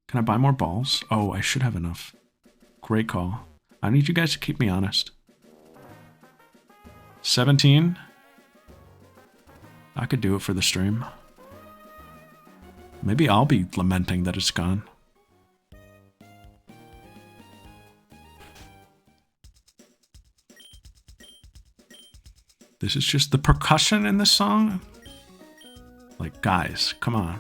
Can I buy more balls? Oh, I should have enough. Great call. I need you guys to keep me honest. 17. I could do it for the stream. Maybe I'll be lamenting that it's gone. This is just the percussion in this song? Like, guys, come on.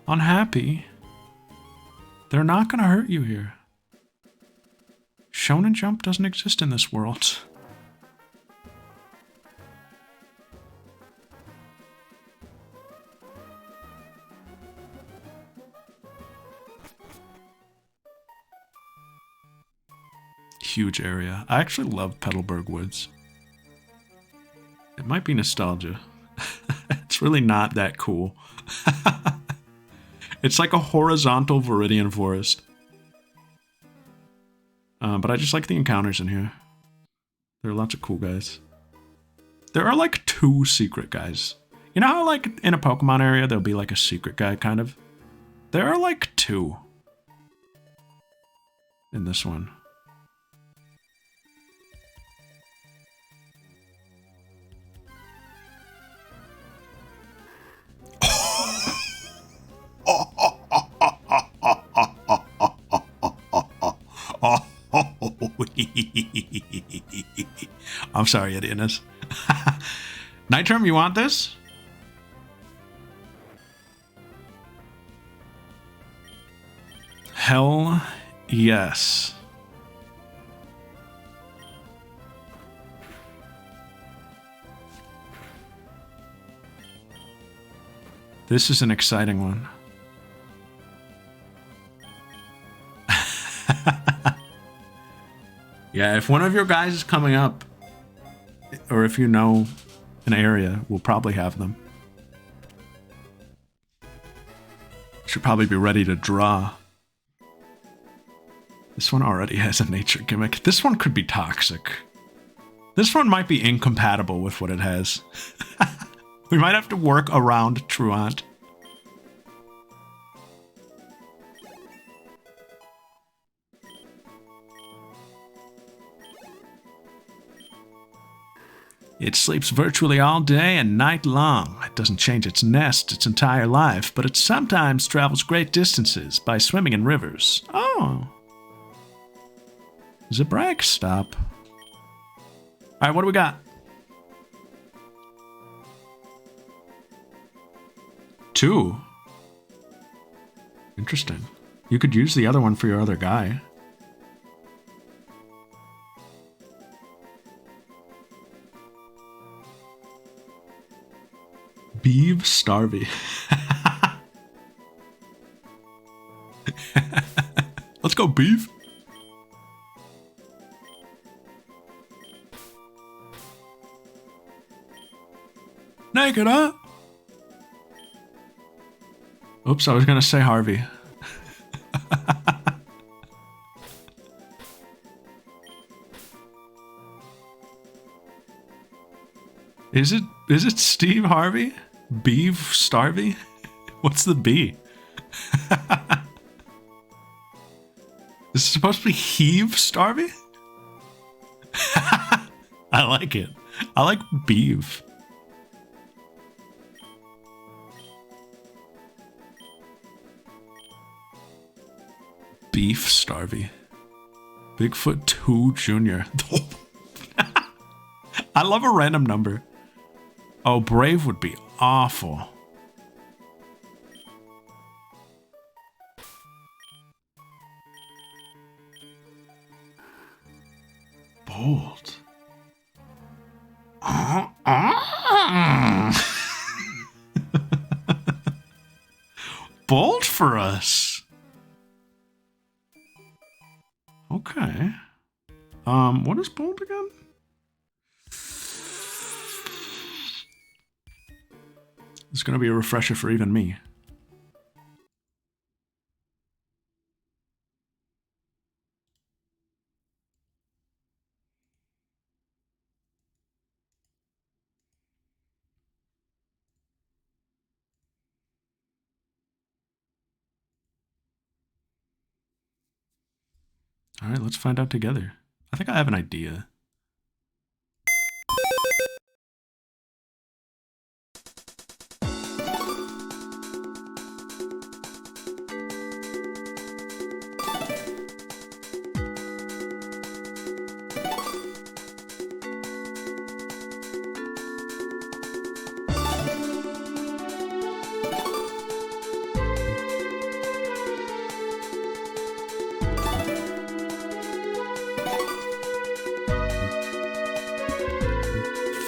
Unhappy? They're not gonna hurt you here. Shonen Jump doesn't exist in this world. Huge area. I actually love Petalburg Woods. It might be nostalgia. It's really not that cool. It's like a horizontal Viridian forest. But I just like the encounters in here. There are lots of cool guys. There are like 2 secret guys. You know how like in a Pokemon area there'll be like a secret guy kind of? There are like 2 in this one. I'm sorry, Idiotus. Nitrum, you want this? Hell yes. This is an exciting one. Yeah, if one of your guys is coming up, or if you know an area, we'll probably have them. Should probably be ready to draw. This one already has a nature gimmick. This one could be toxic. This one might be incompatible with what it has. We might have to work around Truant. It sleeps virtually all day and night long. It doesn't change its nest its entire life, but it sometimes travels great distances by swimming in rivers. Oh. Zabrag, stop. Alright, what do we got? 2. Interesting. You could use the other one for your other guy. Beeve Starvey. Let's go, Beeve. Naked, huh? Oops, I was gonna say Harvey. Is it Steve Harvey? Beeve Starvey? What's the B? Is it supposed to be Heave Starvey? I like it. I like Beeve. Beef Starvey. Bigfoot 2 Jr. I love a random number. Oh, Brave would be awful. Bold. Bold for us. Okay. What is bold again? It's gonna be a refresher for even me. All right, let's find out together. I think I have an idea.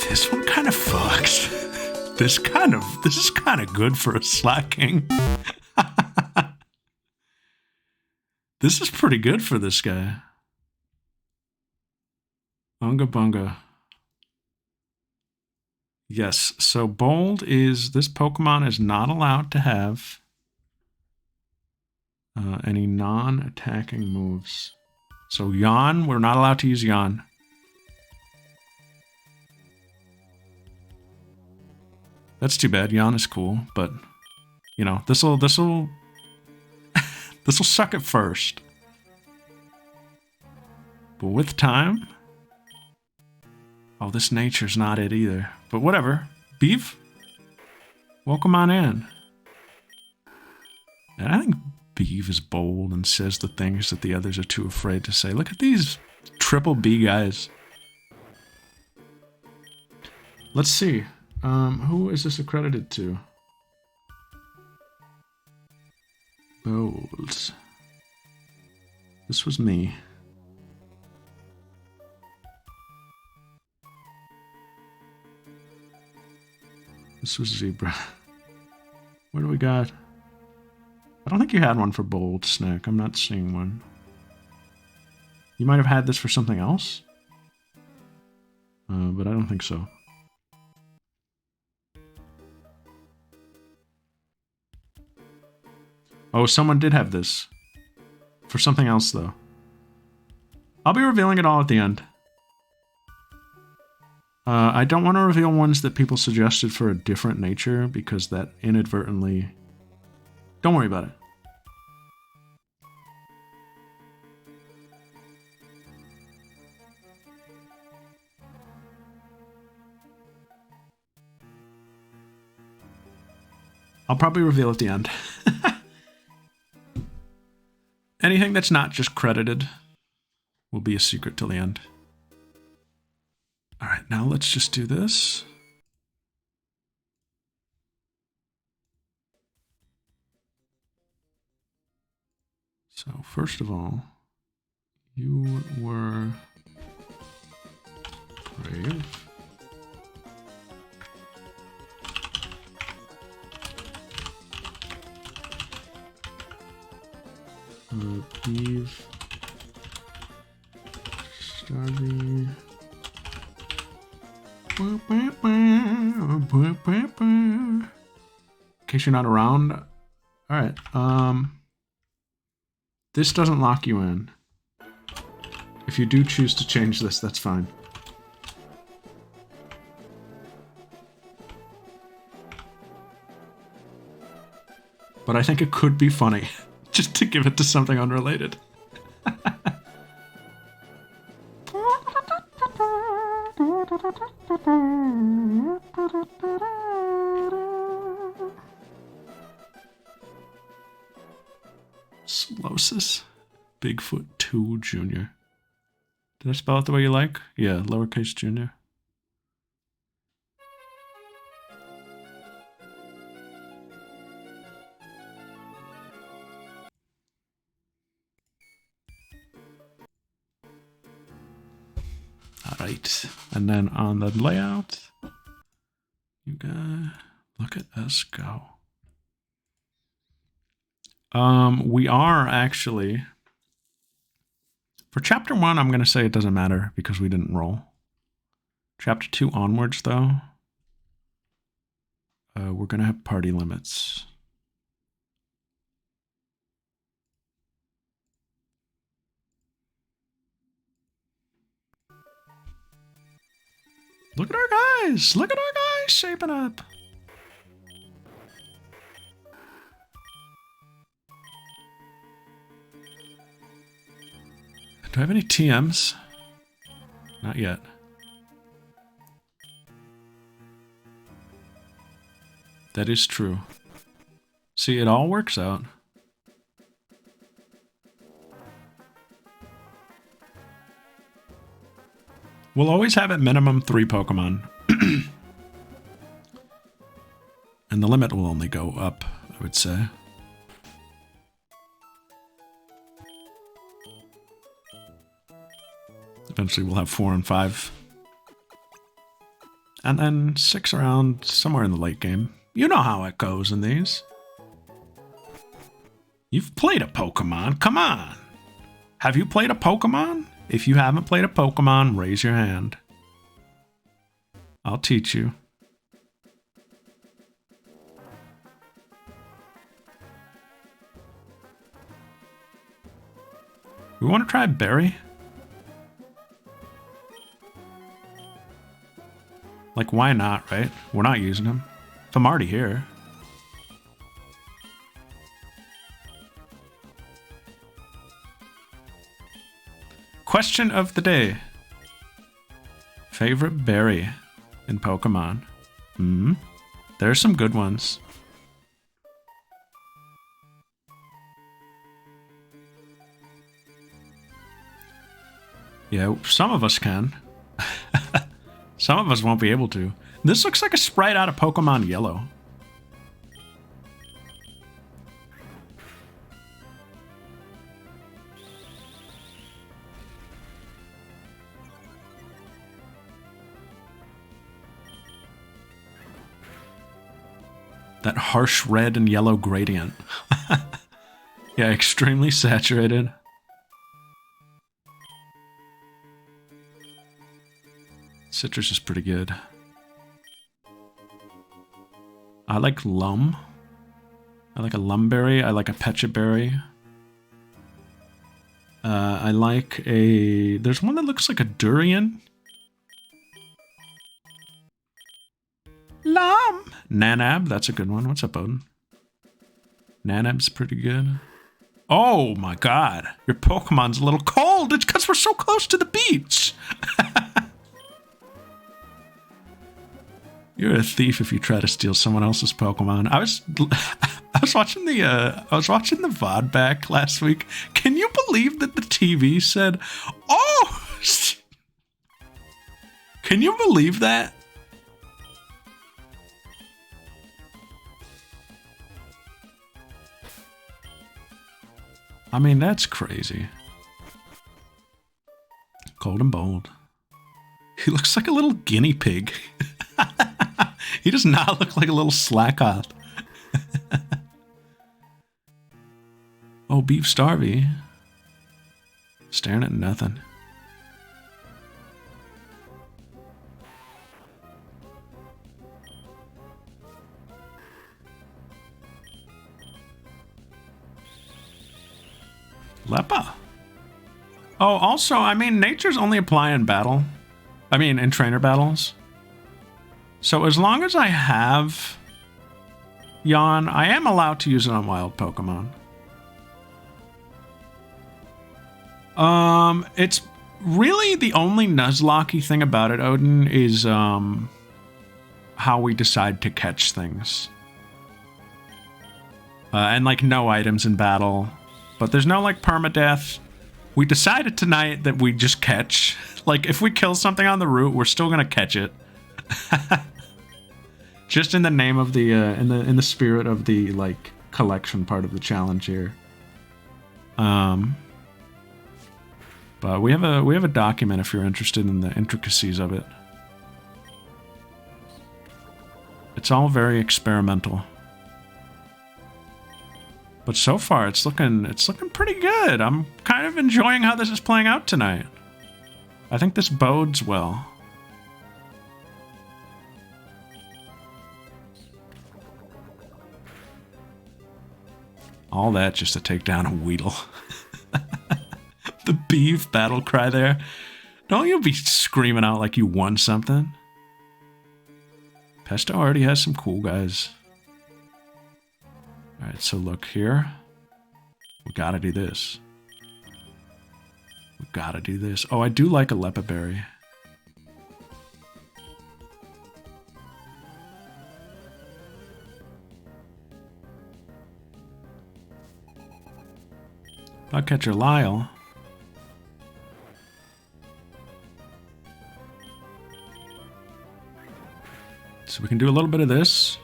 This one kind of fucks. This is kind of good for a slacking. This is pretty good for this guy. Unga bunga. Yes, so bold is this Pokemon is not allowed to have any non-attacking moves. So yawn, we're not allowed to use yawn. That's too bad. Yawn is cool, but you know, this'll this'll suck at first. But with time, oh, this nature's not it either. But whatever. Beef, welcome on in. And I think Beef is bold and says the things that the others are too afraid to say. Look at these triple B guys. Let's see. Who is this accredited to? Bold. This was me. This was Zebra. What do we got? I don't think you had one for Bold, Snack. I'm not seeing one. You might have had this for something else? But I don't think so. Oh, someone did have this. For something else, though. I'll be revealing it all at the end. I don't want to reveal ones that people suggested for a different nature, because that inadvertently... Don't worry about it. I'll probably reveal at the end. Anything that's not just credited will be a secret till the end. Alright, now let's just do this. So, first of all, you were brave. Eve, Starvey. In case you're not around. Alright, this doesn't lock you in. If you do choose to change this, that's fine. But I think it could be funny. Just to give it to something unrelated. Slosis. Bigfoot 2 Jr. Did I spell it the way you like? Yeah, lowercase junior. Alright, and then on the layout, you guys, look at us go. We are actually, for chapter 1, I'm going to say it doesn't matter because we didn't roll. Chapter 2 onwards, though, we're going to have party limits. Look at our guys! Look at our guys shaping up! Do I have any TMs? Not yet. That is true. See, it all works out. We'll always have at minimum 3 Pokemon. And the limit will only go up, I would say. Eventually we'll have 4 and 5. And then 6 around somewhere in the late game. You know how it goes in these. You've played a Pokemon, come on! Have you played a Pokemon? If you haven't played a Pokemon, raise your hand. I'll teach you. We want to try Berry? Like, why not, right? We're not using him. If I'm already here. Question of the day. Favorite berry in Pokemon? There are some good ones. Yeah, some of us can. Some of us won't be able to. This looks like a sprite out of Pokemon Yellow. That harsh red and yellow gradient. Yeah, extremely saturated. Citrus is pretty good. I like Lum. I like a Lumberry. I like a Pechaberry. I like a... There's one that looks like a Durian. Lum! Nanab, that's a good one. What's up, Odin? Nanab's pretty good. Oh my god. Your Pokemon's a little cold. It's because we're so close to the beach. You're a thief if you try to steal someone else's Pokemon. I was watching the VOD back last week. Can you believe that the TV said, "Oh!" Can you believe that? I mean, that's crazy. Cold and bold. He looks like a little guinea pig. He does not look like a little slackoth. Oh, Beef Starvey. Staring at nothing. Leppa. Oh, also, I mean, nature's only apply in battle. I mean, in trainer battles. So as long as I have Yawn, I am allowed to use it on wild Pokemon. It's really the only nuzlocke thing about it, Odin, is how we decide to catch things. And like no items in battle. But there's no like permadeath. We decided tonight that we just catch. Like if we kill something on the route, we're still gonna catch it. Just in the name of the in the spirit of the like collection part of the challenge here. But we have a document if you're interested in the intricacies of it. It's all very experimental. But so far it's looking pretty good. I'm kind of enjoying how this is playing out tonight. I think this bodes well. All that just to take down a Weedle. The beef battle cry there. Don't you be screaming out like you won something. Pesto already has some cool guys. Alright, so look here. We gotta do this. We gotta do this. Oh, I do like a lepa berry. I'll catch your Lyle. So we can do a little bit of this,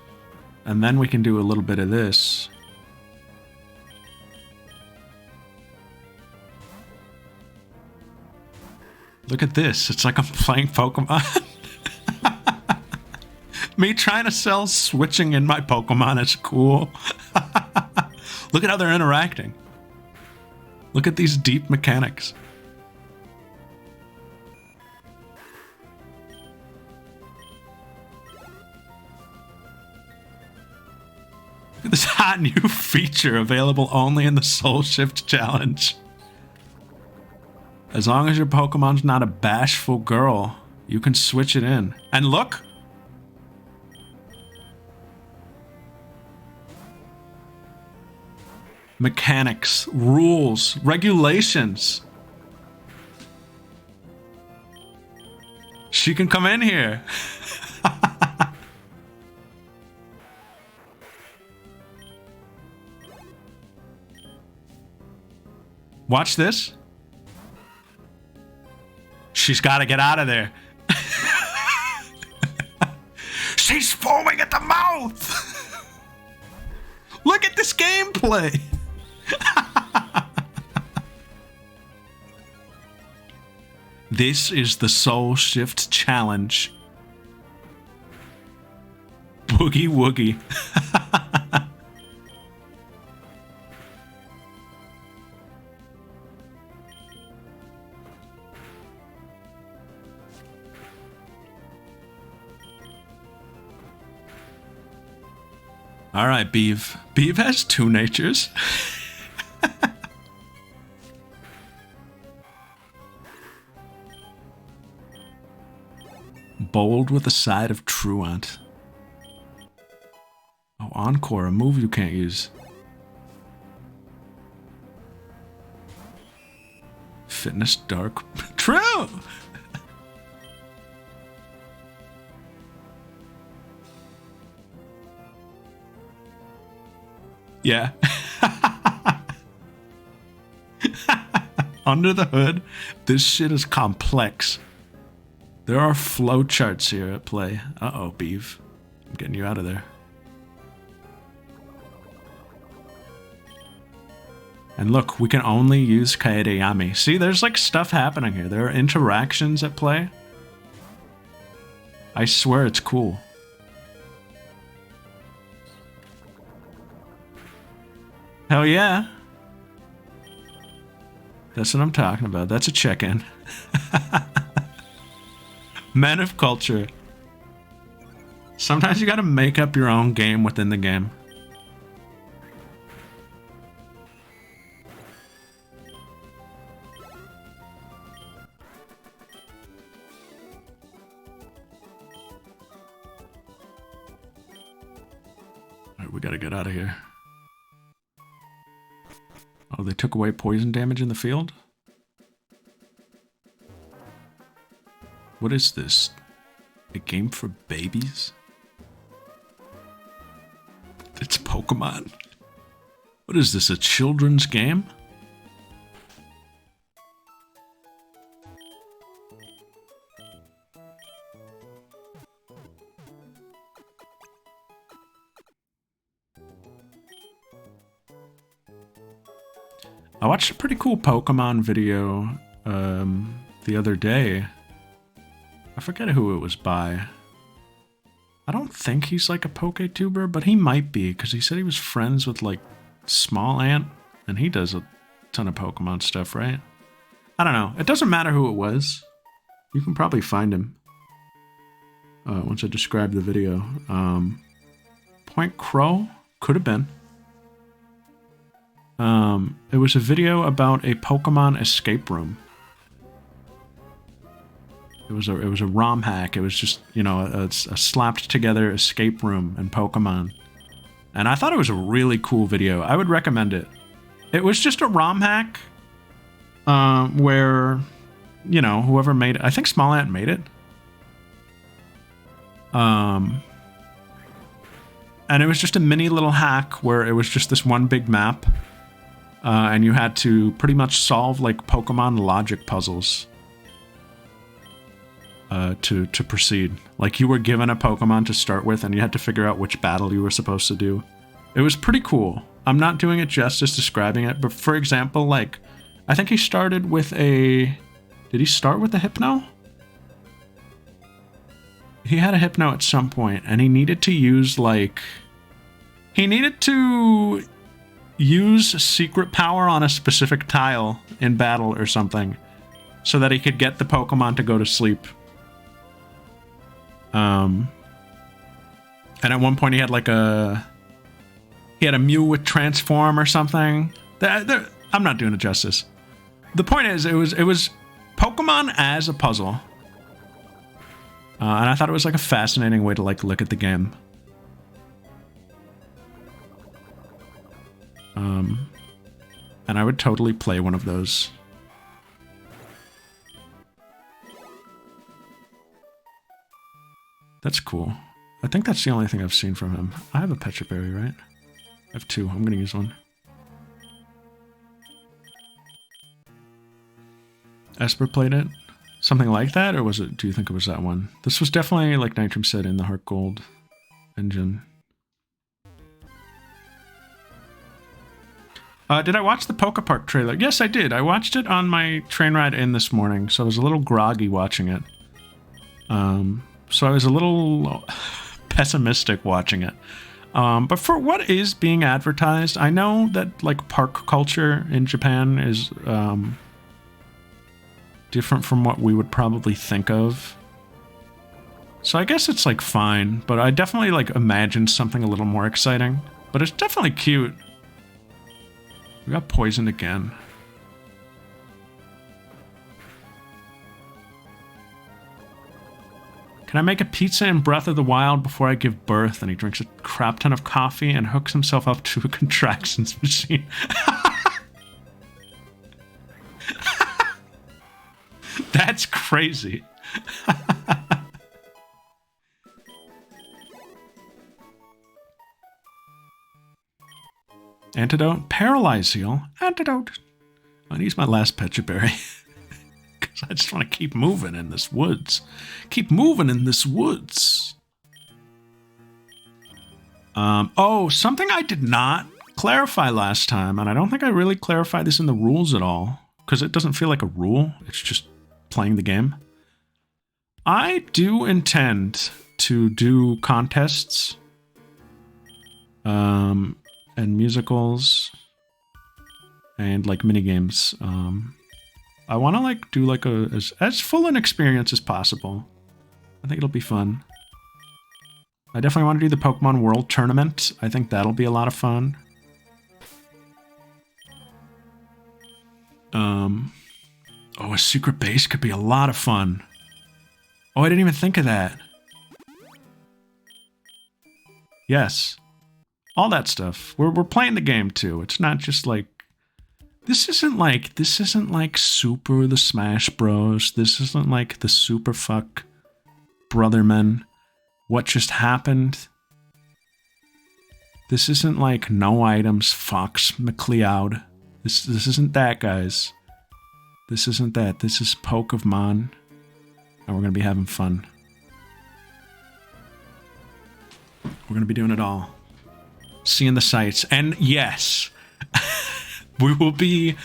and then we can do a little bit of this. Look at this. It's like I'm playing Pokemon. Me trying to sell switching in my Pokemon is cool. Look at how they're interacting. Look at these deep mechanics. Look at this hot new feature available only in the Soul Shift Challenge. As long as your Pokemon's not a bashful girl, you can switch it in. And look! Mechanics, rules, regulations. She can come in here. Watch this. She's got to get out of there. She's foaming at the mouth. Look at this gameplay. This is the Soul Shift Challenge. Boogie woogie. All right, Beeve. Beeve has two natures. Bold with a side of truant. Oh, Encore, a move you can't use. Fitness dark. True! Yeah. Under the hood, this shit is complex. There are flowcharts here at play. Uh-oh, Beeve. I'm getting you out of there. And look, we can only use Kaedeyami. See, there's like stuff happening here. There are interactions at play. I swear it's cool. Hell yeah. That's what I'm talking about. That's a check-in. Men of culture. Sometimes you gotta make up your own game within the game. Alright, we gotta get out of here. Oh, they took away poison damage in the field? What is this? A game for babies? It's Pokemon. What is this, a children's game? I watched a pretty cool Pokemon video the other day. I forget who it was by. I don't think he's like a PokeTuber, but he might be, because he said he was friends with like Small Ant, and he does a ton of Pokemon stuff, right? I don't know. It doesn't matter who it was. You can probably find him once I describe the video. Point Crow? Could have been. It was a video about a Pokemon escape room. It was a ROM hack. It was just, you know, a slapped together escape room in Pokemon. And I thought it was a really cool video. I would recommend it. It was just a ROM hack, where, you know, whoever made it, I think Small Ant made it. And it was just a mini little hack where it was just this one big map. And you had to pretty much solve like Pokemon logic puzzles to proceed. Like you were given a Pokemon to start with and you had to figure out which battle you were supposed to do. It was pretty cool. I'm not doing it justice describing it, but for example, like, I think he started with a... Did he start with a Hypno? He had a Hypno at some point, and he needed to use, like... He needed to use secret power on a specific tile in battle or something, so that he could get the Pokemon to go to sleep. And at one point he had, like, a... He had a Mew with Transform or something. I'm not doing it justice. The point is, it was Pokemon as a puzzle. And I thought it was like a fascinating way to like look at the game. And I would totally play one of those. That's cool. I think that's the only thing I've seen from him. I have a Pecha Berry, right? I have two. I'm going to use one. Esper played it? Something like that? Or was it, do you think it was that one? This was definitely, like Nitram said, in the Heart Gold engine. Did I watch the Poké Park trailer? Yes, I did. I watched it on my train ride in this morning, so I was a little groggy watching it. So I was a little pessimistic watching it. But for what is being advertised, I know that like park culture in Japan is different from what we would probably think of. So I guess it's like fine, but I definitely like imagined something a little more exciting. But it's definitely cute. We got poisoned again. Can I make a pizza in Breath of the Wild before I give birth? And he drinks a crap ton of coffee and hooks himself up to a contractions machine. That's crazy. Antidote? Paralyze Heal? Antidote. I use my last Pecha Berry. I just want to keep moving in this woods. Keep moving in this woods. Oh, something I did not clarify last time, and I don't think I really clarified this in the rules at all, because it doesn't feel like a rule. It's just playing the game. I do intend to do contests, and musicals, and like mini games. I want to like do like as full an experience as possible. I think it'll be fun. I definitely want to do the Pokemon World Tournament. I think that'll be a lot of fun. Oh, a secret base could be a lot of fun. Oh, I didn't even think of that. Yes. All that stuff. We're playing the game too. It's not just like this isn't like Super the Smash Bros. This isn't like the Super Fuck Brotherman. What just happened? This isn't like No Items Fox McCleod. This isn't that, guys. This isn't that. This is Pokemon. And we're gonna be having fun. We're gonna be doing it all. Seeing the sights. And yes, we will be...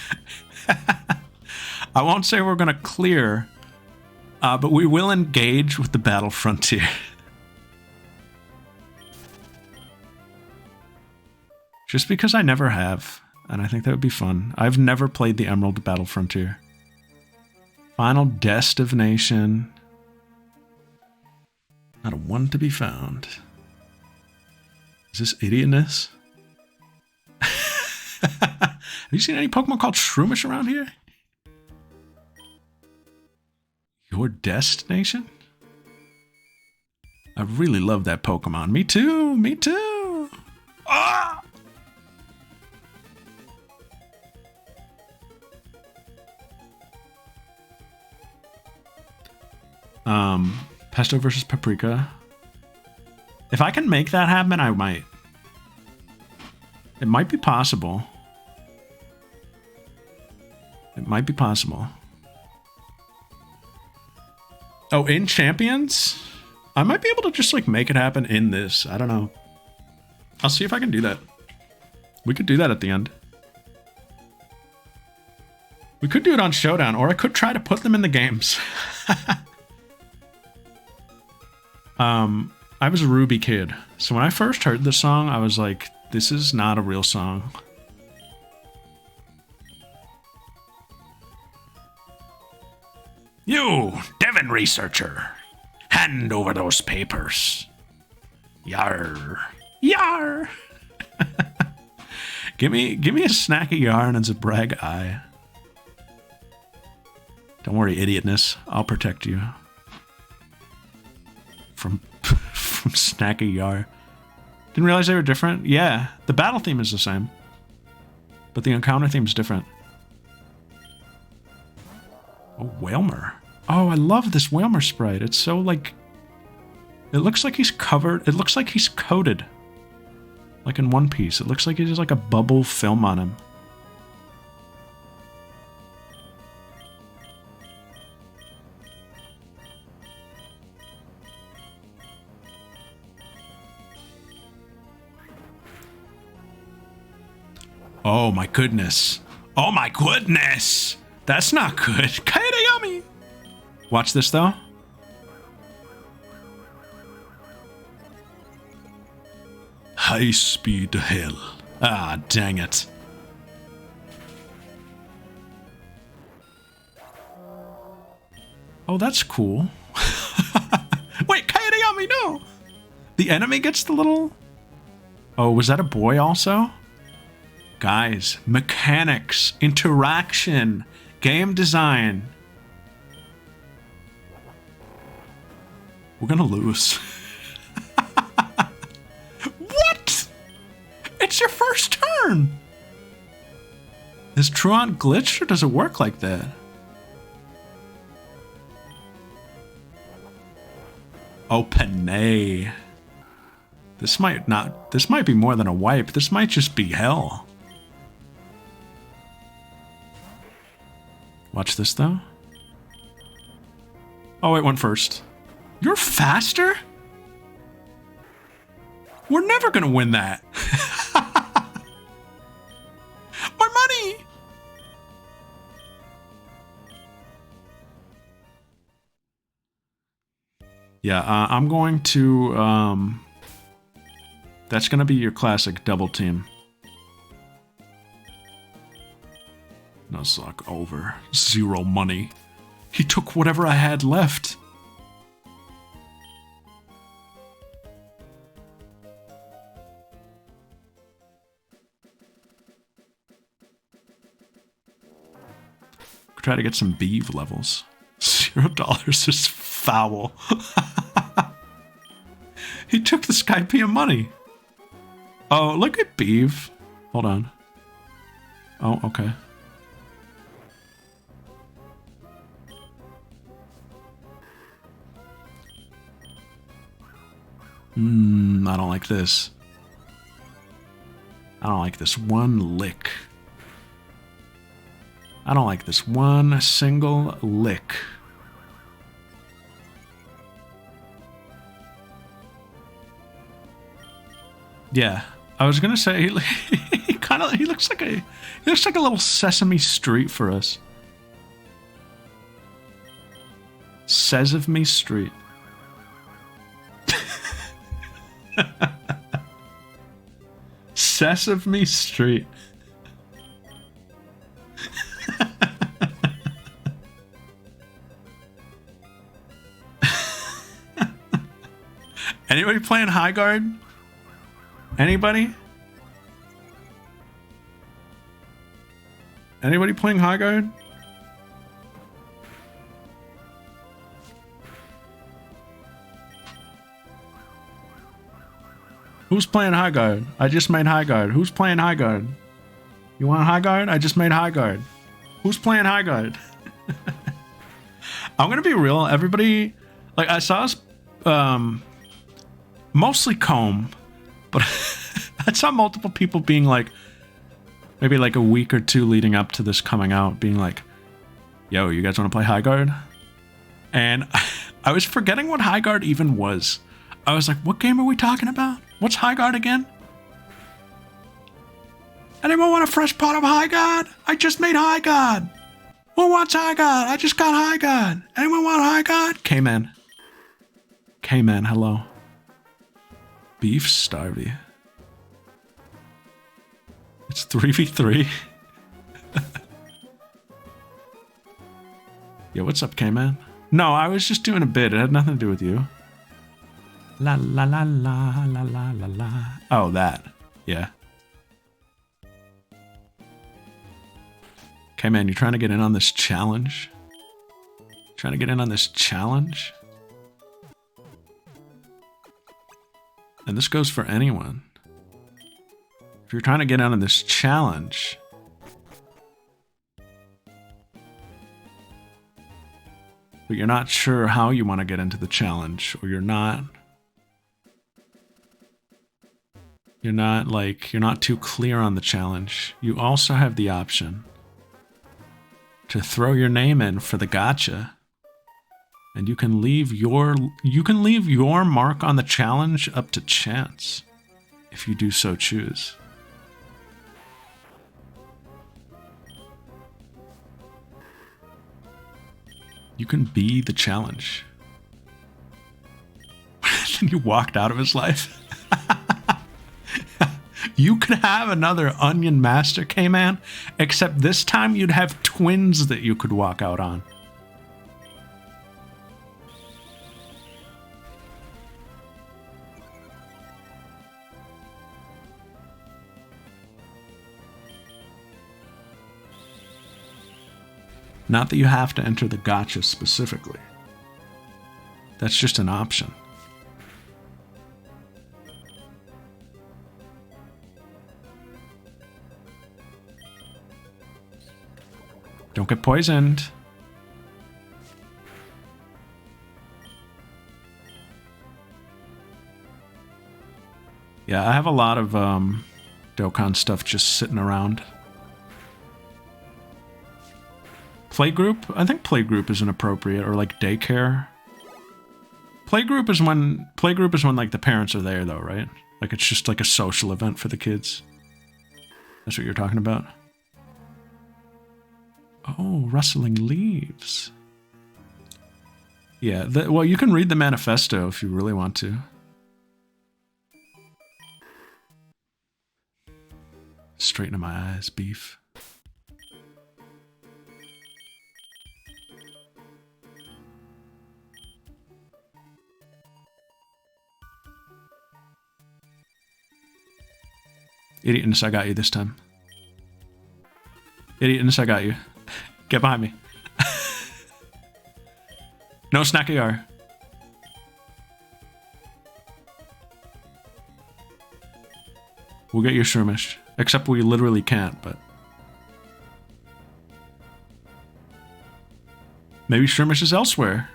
I won't say we're going to clear, but we will engage with the battle frontier. Just because I never have, and I think that would be fun. I've never played the Emerald Battle Frontier. Final Destination. Not a one to be found. Is this idiotness? Have you seen any Pokemon called Shroomish around here? Your destination? I really love that Pokemon. Me too! Me too! Ah! Pesto versus Paprika. If I can make that happen, I might. It might be possible. It might be possible. Oh, in Champions? I might be able to just, like, make it happen in this. I don't know. I'll see if I can do that. We could do that at the end. We could do it on Showdown, or I could try to put them in the games. I was a Ruby kid, so when I first heard this song, I was like, this is not a real song. You, Devon researcher, hand over those papers. Yar. Yar. give me a snack of yarn and a brag eye. Don't worry, idiotness. I'll protect you. From snack of yar. Didn't realize they were different? Yeah, the battle theme is the same. But the encounter theme is different. Oh, Whalmer. Oh, I love this Whalmer sprite. It's so, like... It looks like he's covered... It looks like he's coated. Like in One Piece. It looks like he has, like, a bubble film on him. Oh my goodness. Oh my goodness! That's not good. Kinda yummy! Watch this though. High speed to hell. Ah, dang it. Oh, that's cool. Wait, kinda yummy, no! The enemy gets the little... Oh, was that a boy also? Guys, mechanics, interaction, game design. We're gonna lose. What? It's your first turn! Is Truant glitched or does it work like that? Oh, Panay. This might be more than a wipe. This might just be hell. Watch this, though. Oh, it went first. You're faster? We're never gonna win that. My money! Yeah, I'm going to, that's gonna be your classic double team. Nuzlocke over. 0 money. He took whatever I had left. Try to get some beeve levels. $0 is foul. He took the Skypea money. Oh, look at beeve. Hold on. Oh, okay. I don't like this. I don't like this one lick. I don't like this one single lick. Yeah, I was gonna say he looks like a little Sesame Street for us. Sesame Street. Sesame Street. Anybody playing High Guard? Anybody? Anybody playing High Guard? Who's playing High Guard? I just made High Guard. Who's playing High Guard? You want High Guard? I just made High Guard. Who's playing High Guard? I'm gonna be real. Everybody, Like, I saw us, mostly comb, but I saw multiple people being like, maybe like a week or two leading up to this coming out, being like, yo, you guys want to play High Guard? And I was forgetting what High Guard even was. I was like, what game are we talking about? What's High Guard again? Anyone want a fresh pot of High Guard? I just made High Guard. Who wants High Guard? I just got High Guard. Anyone want High Guard? K-Man. K-Man, hello. Beef Starvey. It's 3v3. Yo, what's up, K-Man? No, I was just doing a bit. It had nothing to do with you. La la la la la la la la. Oh, that. Yeah. K-Man, you trying to get in on this challenge? Trying to get in on this challenge? And this goes for anyone. If you're trying to get in on this challenge, but you're not sure how you want to get into the challenge, or you're not too clear on the challenge, you also have the option to throw your name in for the gacha, and you can leave your mark on the challenge up to chance if you do so choose. You can be the challenge. Then you walked out of his life. You could have another Onion Master, K-Man, except this time you'd have twins that you could walk out on. Not that you have to enter the gacha specifically. That's just an option. Don't get poisoned. Yeah, I have a lot of Dokkan stuff just sitting around. Playgroup? I think playgroup is inappropriate, or like daycare. Playgroup is when like the parents are there though, right? Like it's just like a social event for the kids. That's what you're talking about? Oh, rustling leaves. Yeah, well, you can read the manifesto if you really want to. Straight into my eyes, beef. Idiotness, I got you this time. Idiotness, I got you. Get behind me. No snacky R. We'll get you Shroomish. Except we literally can't, but... Maybe Shroomish is elsewhere.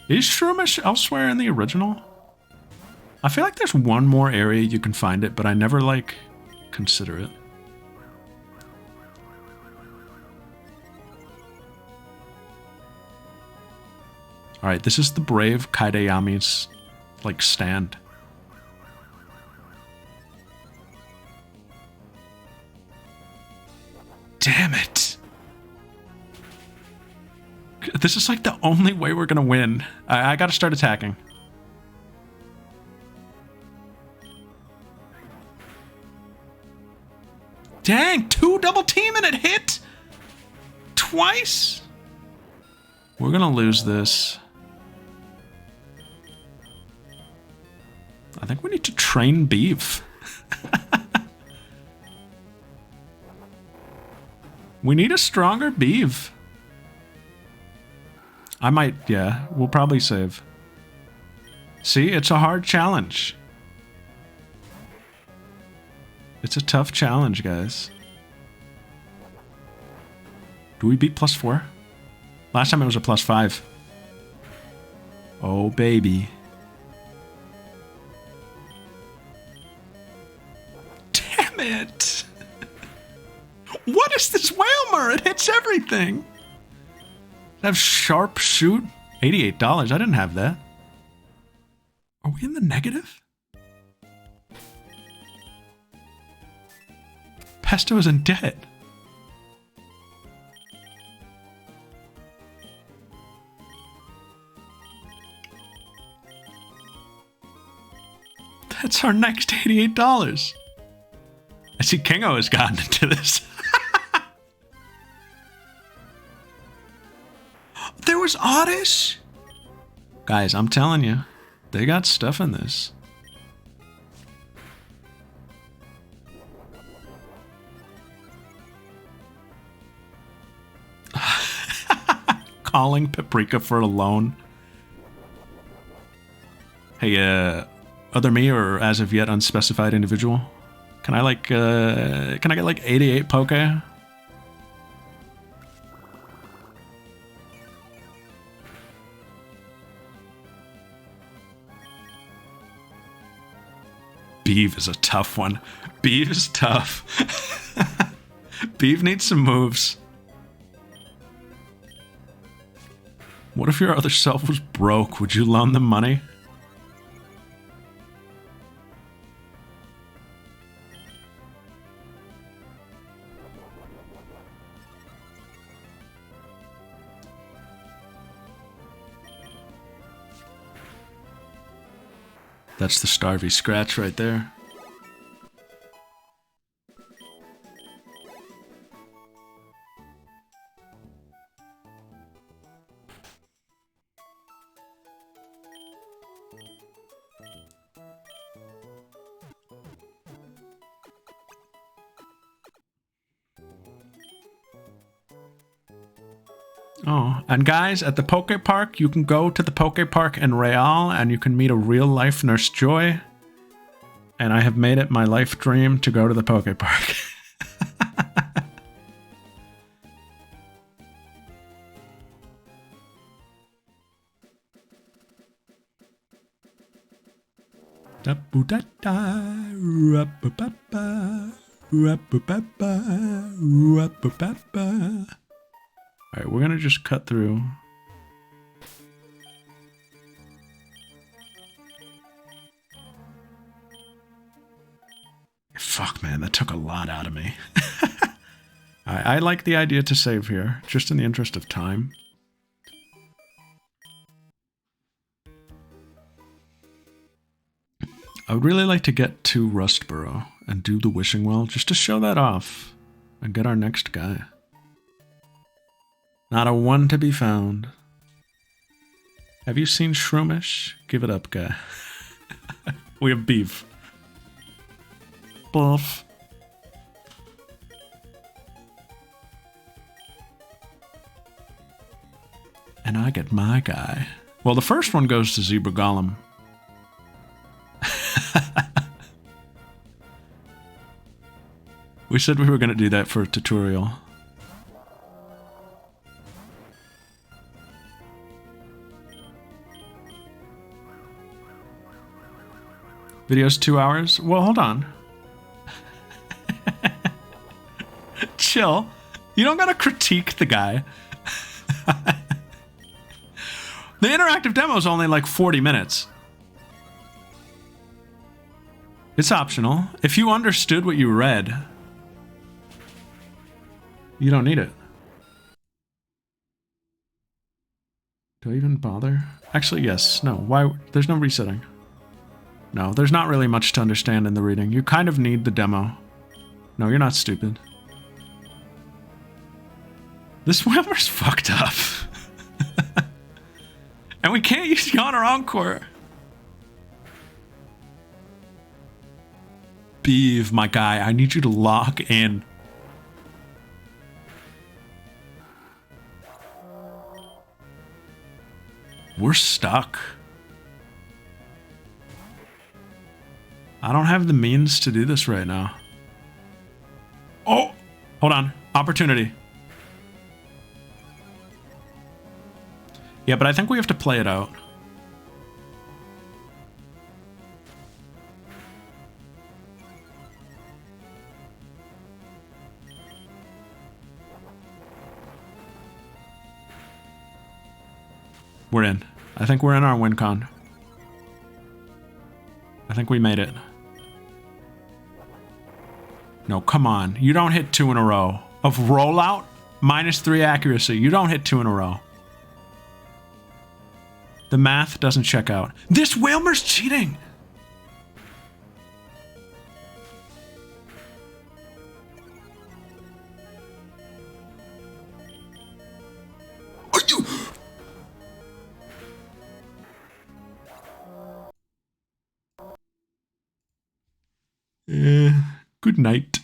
Is Shroomish elsewhere in the original? I feel like there's one more area you can find it, but I never, like, consider it. Alright, this is the brave Kaideyami's, like, stand. Damn it! This is, like, the only way we're gonna win. I gotta start attacking. Dang, 2 double team and it hit! Twice? We're gonna lose this. I think we need to train beef. We need a stronger beef. I might, yeah, we'll probably save. See, it's a hard challenge. It's a tough challenge, guys. Do we beat +4? Last time it was a +5. Oh, baby. Damn it! What is this Whalmer? It hits everything! Have sharp shoot? $88. I didn't have that. Are we in the negative? Pesto isn't dead. That's our next $88. I see Kingo has gotten into this. There was Oddish? Guys, I'm telling you, they got stuff in this. Calling Paprika for a loan. Hey, other me or as of yet unspecified individual? Can I like, can I get like 88 Poke? Beeve is a tough one. Beeve is tough. Beeve needs some moves. What if your other self was broke? Would you loan them money? That's the Starvey Scratch right there. Oh, and guys, at the Poke Park, you can go to the Poke Park in Real and you can meet a real-life Nurse Joy. And I have made it my life dream to go to the Poke Park. Alright, we're gonna just cut through. Fuck, man, that took a lot out of me. I like the idea to save here, just in the interest of time. I would really like to get to Rustboro and do the Wishing Well, just to show that off and get our next guy. Not a one to be found. Have you seen Shroomish? Give it up, guy. We have beef. Buff. And I get my guy. Well, the first one goes to Zebra Golem. We said we were going to do that for a tutorial. Video's 2 hours? Well, hold on. Chill. You don't gotta critique the guy. The interactive demo is only like 40 minutes. It's optional. If you understood what you read, you don't need it. Do I even bother? Actually, yes. No. Why? There's no resetting. No, there's not really much to understand in the reading. You kind of need the demo. No, you're not stupid. This Whalmer's fucked up. And we can't use Yawn or Encore. Beeve, my guy, I need you to lock in. We're stuck. I don't have the means to do this right now. Oh, hold on. Opportunity. Yeah, but I think we have to play it out. We're in. I think we're in our win con. I think we made it. No, come on. You don't hit 2 in a row. Of rollout, -3 accuracy. You don't hit 2 in a row. The math doesn't check out. This Whalmer's cheating! Are you... Good night.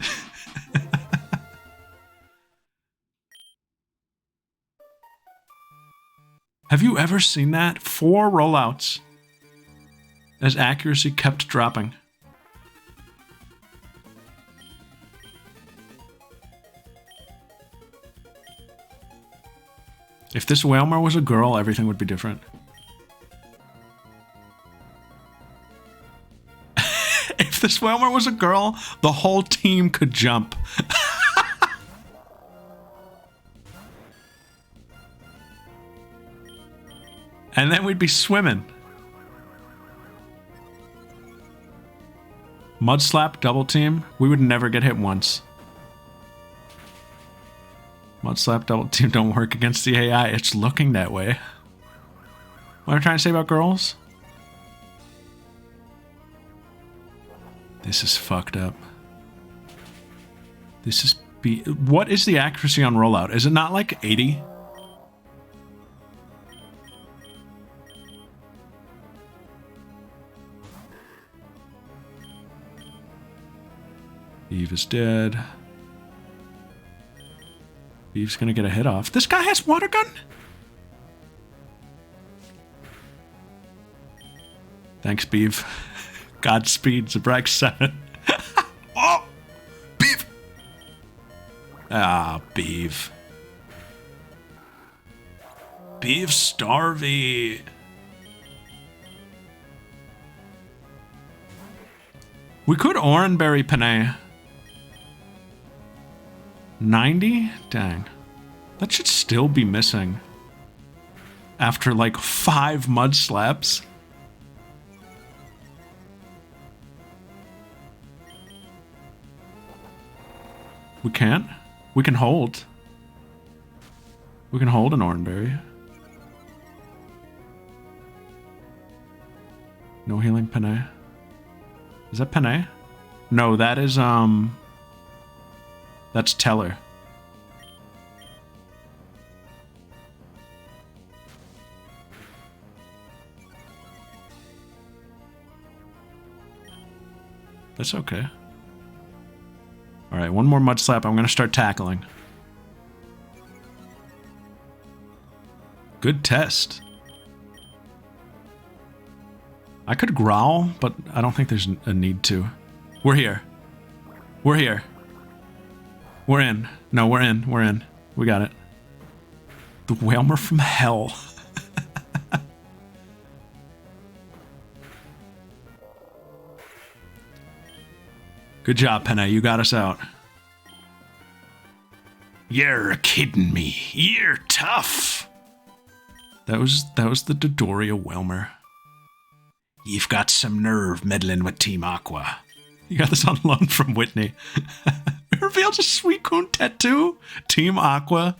Have you ever seen that? 4 rollouts as accuracy kept dropping. If this Whalmer was a girl, everything would be different. If this Whalmer was a girl, the whole team could jump. And then we'd be swimming. Mud slap, double team, we would never get hit once. Mud slap, double team don't work against the AI. It's looking that way. What am I trying to say about girls? This is fucked up. This is... What is the accuracy on rollout? Is it not like 80? Eve is dead. Eve's gonna get a hit off. This guy has water gun? Thanks, Beeve. Godspeed, Zabrak 7. Oh! Beeve! Ah, Beeve. Beeve Starvey. We could Oranberry Panay. 90? Dang. That should still be missing. After like 5 mud slaps. We can't. We can hold. We can hold an Oranberry. No healing Panay. Is that Panay? No, that is, that's Teller. That's okay. Alright, one more mud slap. I'm gonna start tackling. Good test. I could growl, but I don't think there's a need to. We're here. We're here. We're in. No, we're in. We're in. We got it. The Whalmer from hell. Good job, Penne. You got us out. You're kidding me. You're tough. That was the Dodoria Whalmer. You've got some nerve meddling with Team Aqua. You got this on loan from Whitney. It reveals a Suicune tattoo. Team Aqua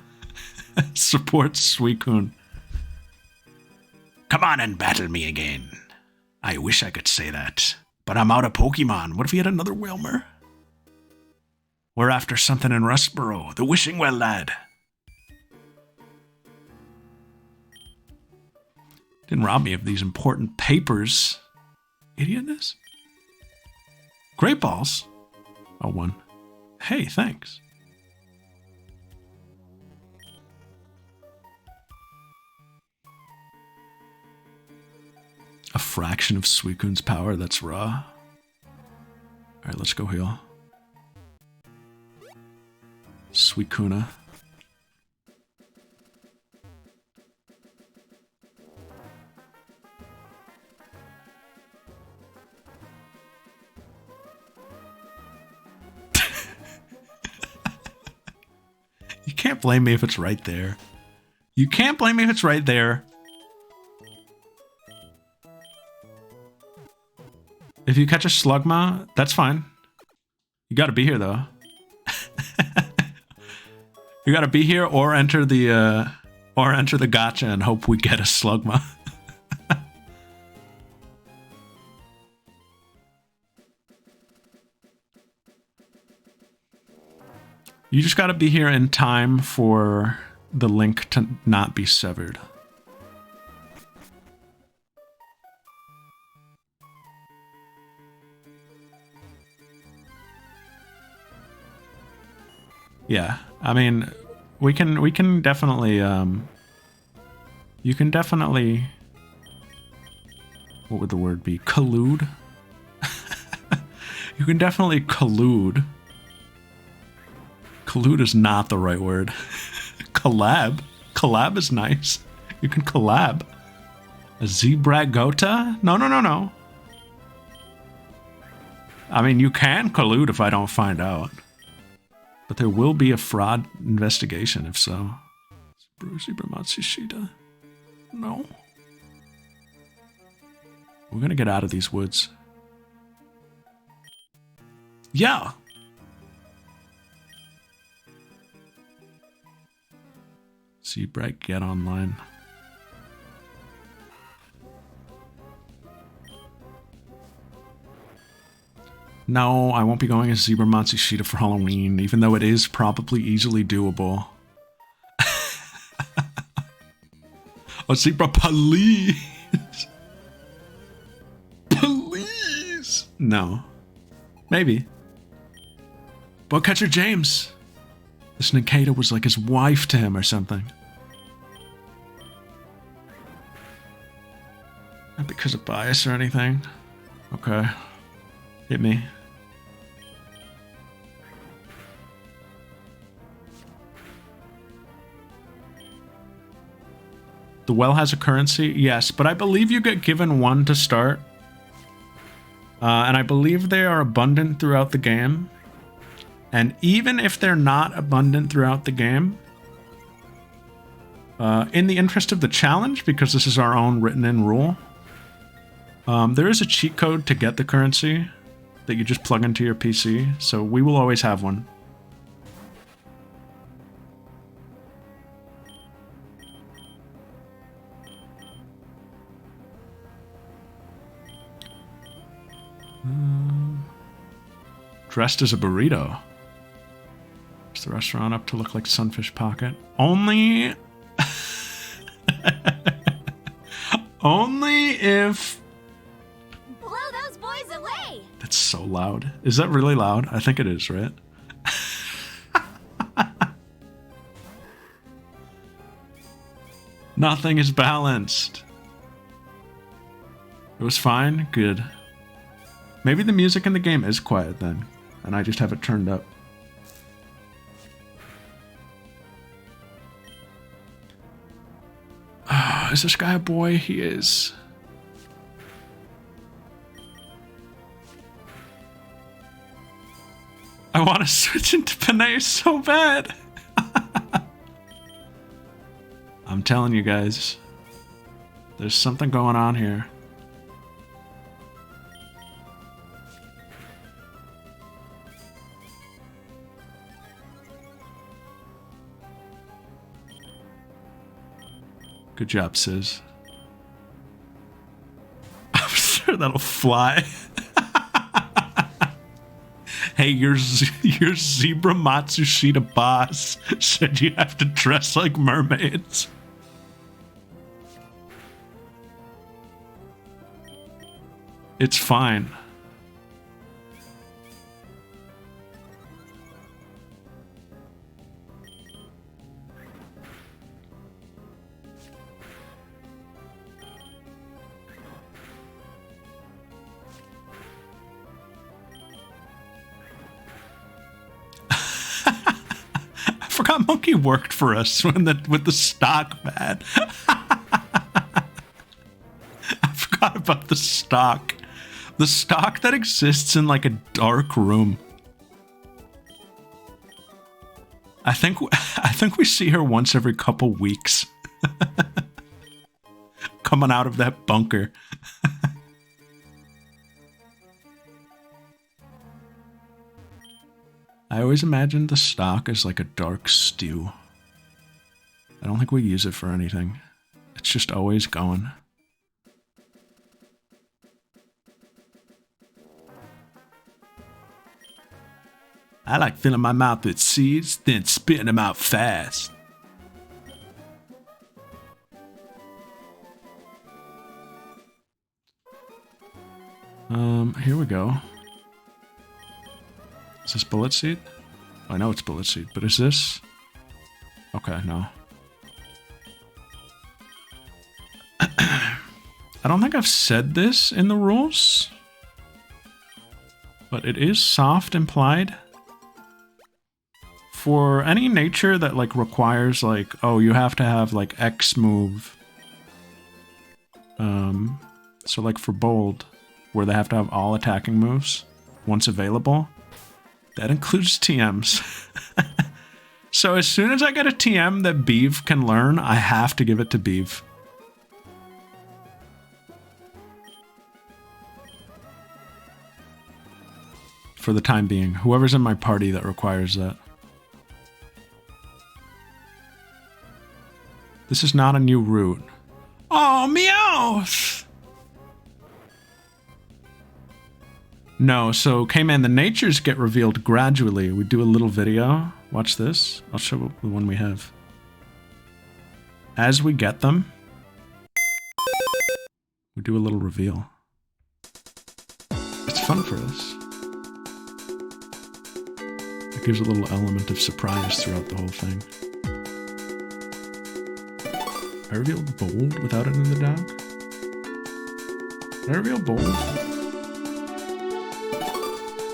supports Suicune. Come on and battle me again. I wish I could say that, but I'm out of Pokemon. What if he had another Whalmer? We're after something in Rustboro. The Wishing Well lad. Didn't rob me of these important papers. Idiotness? Great balls. Oh, one. Hey, thanks. A fraction of Suicune's power, that's raw. Alright, let's go heal. Suicuna. You can't blame me if it's right there. You can't blame me if it's right there. If you catch a slugma, that's fine. You gotta be here though. You gotta be here or enter the gacha and hope we get a slugma. You just gotta be here in time for the link to not be severed. Yeah, I mean, we can definitely, you can definitely, what would the word be? Collude? You can definitely collude. Collude is not the right word. Collab? Collab is nice. You can collab. A Zebragota? No, no, no, no. I mean, you can collude if I don't find out. But there will be a fraud investigation if so. Zebra Matsushita. No. We're gonna get out of these woods. Yeah! Seabright, get online. No, I won't be going as Zebra Matsushita for Halloween, even though it is probably easily doable. Oh, Zebra, please! Please! No. Maybe. Bowcatcher James! This Nikita was like his wife to him or something. Not because of bias or anything. Okay. Hit me. The well has a currency? Yes, but I believe you get given one to start. And I believe they are abundant throughout the game. And even if they're not abundant throughout the game, in the interest of the challenge, because this is our own written-in rule, there is a cheat code to get the currency that you just plug into your PC, so we will always have one. Dressed as a burrito. Is the restaurant up to look like Sunfish Pocket? Only... Only if... Blow those boys away! That's so loud. Is that really loud? I think it is, right? Nothing is balanced. It was fine? Good. Maybe the music in the game is quiet then, and I just have it turned up. Is this guy a boy? He is. I want to switch into Panay so bad. I'm telling you guys, there's something going on here. Good job, Sis. I'm sure that'll fly. Hey, your Zebra Matsushita boss said you have to dress like mermaids. It's fine. Monkey worked for us with the stock, man. I forgot about the stock. The stock that exists in like a dark room. I think we see her once every couple weeks. Coming out of that bunker. I always imagined the stock as like a dark stew. I don't think we use it for anything. It's just always going. I like filling my mouth with seeds, then spitting them out fast. Here we go. Is this bullet seed? I know it's bullet seed, but is this? Okay, no. I don't think I've said this in the rules, but it is soft implied. For any nature that like requires like, oh, you have to have like X move. So like for bold, where they have to have all attacking moves once available, that includes TMs. So as soon as I get a TM that Beeve can learn, I have to give it to Beeve. For the time being, whoever's in my party that requires that. This is not a new route. Oh, Meowth! No, so K-Man, the natures get revealed gradually. We do a little video. Watch this. I'll show the one we have. As we get them, we do a little reveal. It's fun for us. It gives a little element of surprise throughout the whole thing. I revealed bold without it in the dog? Did I reveal bold?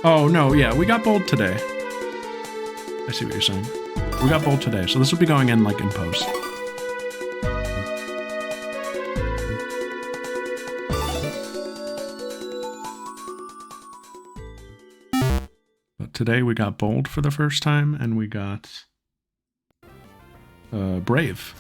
Oh, no, yeah, we got bold today. I see what you're saying. We got bold today, so this will be going in, like, in post. But today we got bold for the first time, and we got brave.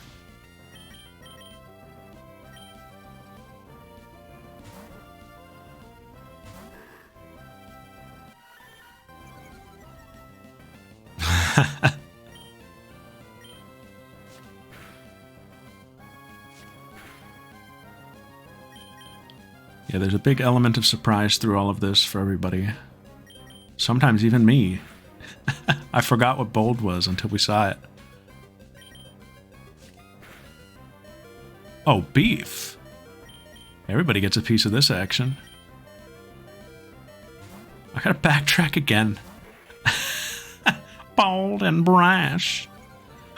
Yeah, there's a big element of surprise through all of this for everybody. Sometimes even me. I forgot what bold was until we saw it. Oh, beef. Everybody gets a piece of this action. I gotta backtrack again. Bold and brash.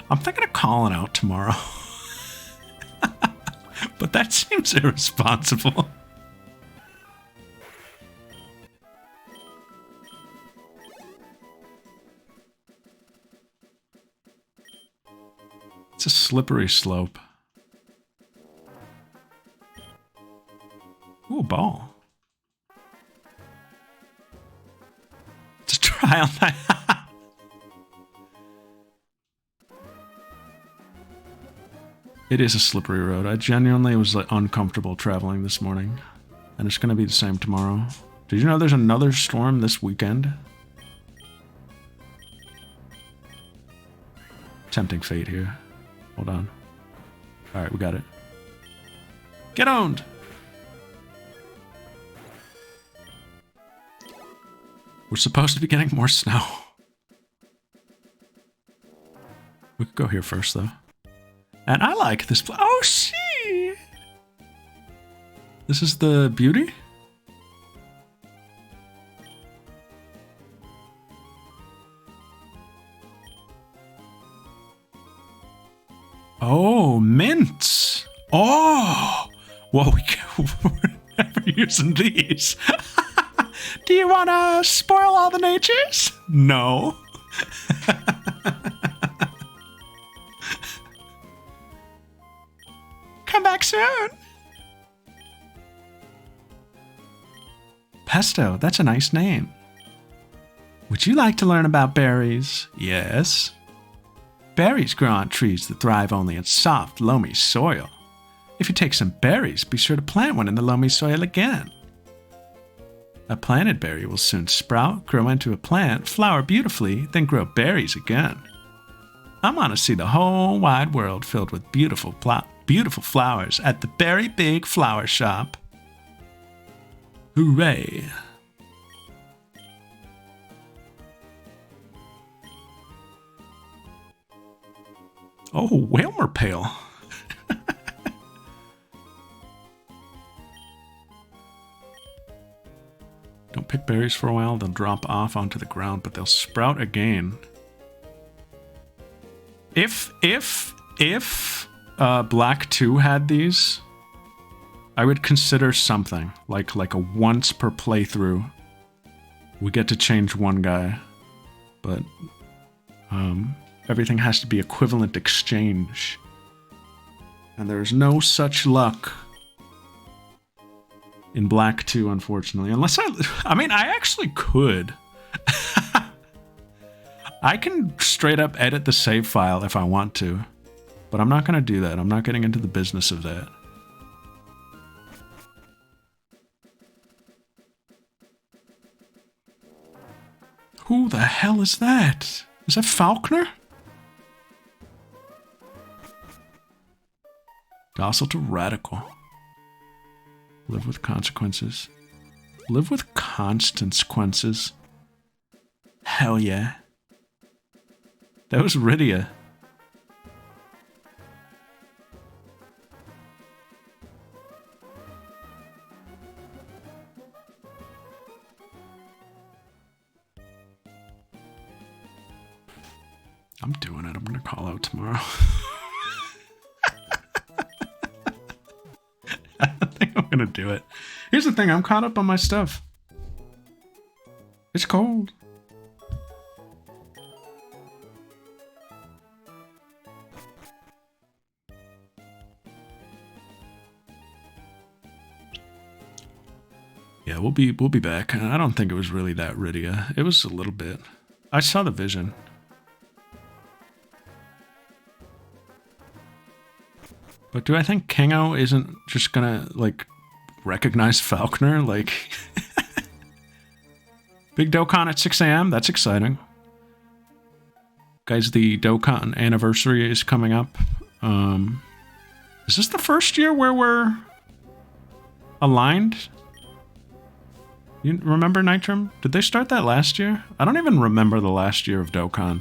I'm thinking of calling out tomorrow. But that seems irresponsible. It's a slippery slope. Ooh, ball. It's a trial night. It is a slippery road. I genuinely was like uncomfortable traveling this morning. And it's going to be the same tomorrow. Did you know there's another storm this weekend? Tempting fate here. Hold on. Alright, we got it. Get owned! We're supposed to be getting more snow. We could go here first, though. And I like this place. Oh, see! This is the beauty? Oh, mints. Oh! Whoa, we're never using these. Do you want to spoil all the natures? No. Come back soon. Pesto, that's a nice name. Would you like to learn about berries? Yes. Berries grow on trees that thrive only in soft, loamy soil. If you take some berries, be sure to plant one in the loamy soil again. A planted berry will soon sprout, grow into a plant, flower beautifully, then grow berries again. I want to see the whole wide world filled with beautiful flowers at the Berry Big Flower Shop. Hooray! Oh, Whalmer Pail. Don't pick berries for a while, they'll drop off onto the ground, but they'll sprout again. If Black 2 had these, I would consider something like a once per playthrough. We get to change one guy, but everything has to be equivalent exchange. And there's no such luck in Black 2, unfortunately. Unless I mean, I actually could. I can straight up edit the save file if I want to, but I'm not going to do that. I'm not getting into the business of that. Who the hell is that? Is that Falconer? Docile to radical. Live with consequences. Live with consequences. Hell yeah. That was Rydia. I'm doing it. I'm going to call out tomorrow. I think I'm going to do it. Here's the thing. I'm caught up on my stuff. It's cold. Yeah, we'll be back. I don't think it was really that Rydia. It was a little bit. I saw the vision. But do I think Kingo isn't just gonna, like, recognize Falconer? Like, Big Dokkan at 6 a.m.? That's exciting. Guys, the Dokkan anniversary is coming up. Is this the first year where we're aligned? You remember Nitrum? Did they start that last year? I don't even remember the last year of Dokkan.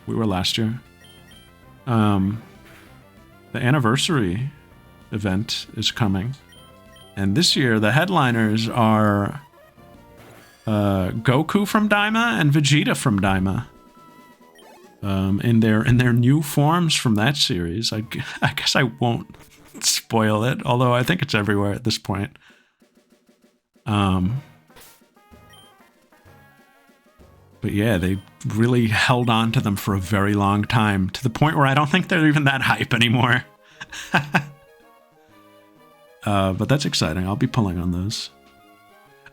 We were last year. The anniversary event is coming. And this year, the headliners are Goku from Daima and Vegeta from Daima. In their new forms from that series. I guess I won't spoil it, although I think it's everywhere at this point. But yeah, they really held on to them for a very long time, to the point where I don't think they're even that hype anymore. But that's exciting. I'll be pulling on those.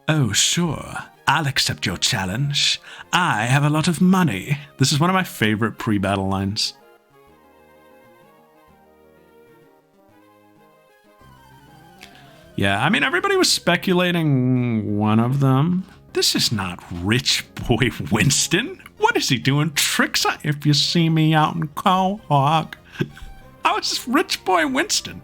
Oh, sure. I'll accept your challenge. I have a lot of money. This is one of my favorite pre-battle lines. Yeah, I mean, everybody was speculating one of them. This is not Rich Boy Winston. What is he doing? Tricks if you see me out in Quahog. How is this Rich Boy Winston?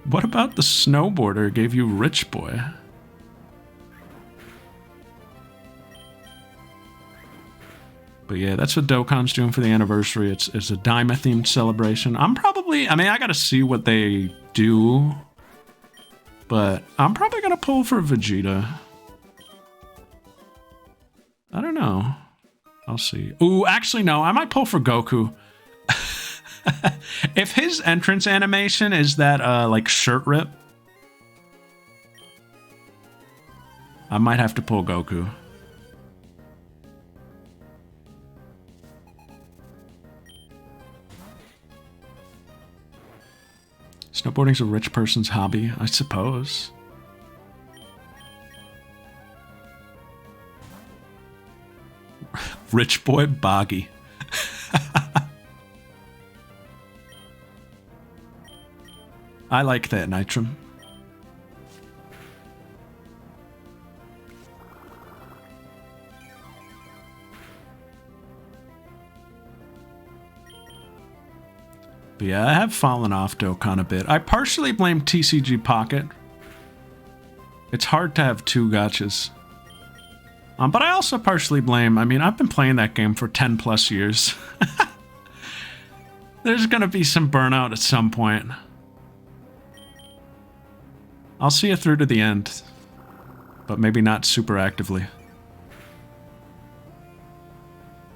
What about the snowboarder gave you Rich Boy? But yeah, that's what Dokkan's doing for the anniversary. It's a Daima-themed celebration. I gotta see what they do. But I'm probably gonna pull for Vegeta. I don't know. I'll see. Ooh, actually, no. I might pull for Goku. If his entrance animation is that, like, shirt rip, I might have to pull Goku. Snowboarding's a rich person's hobby, I suppose. Rich boy Boggy. I like that, Nitrum. But yeah, I have fallen off Dokkan a bit. I partially blame TCG Pocket. It's hard to have two gachas. But I also partially blame, I mean, I've been playing that game for 10 plus years. There's gonna be some burnout at some point. I'll see it through to the end, but maybe not super actively.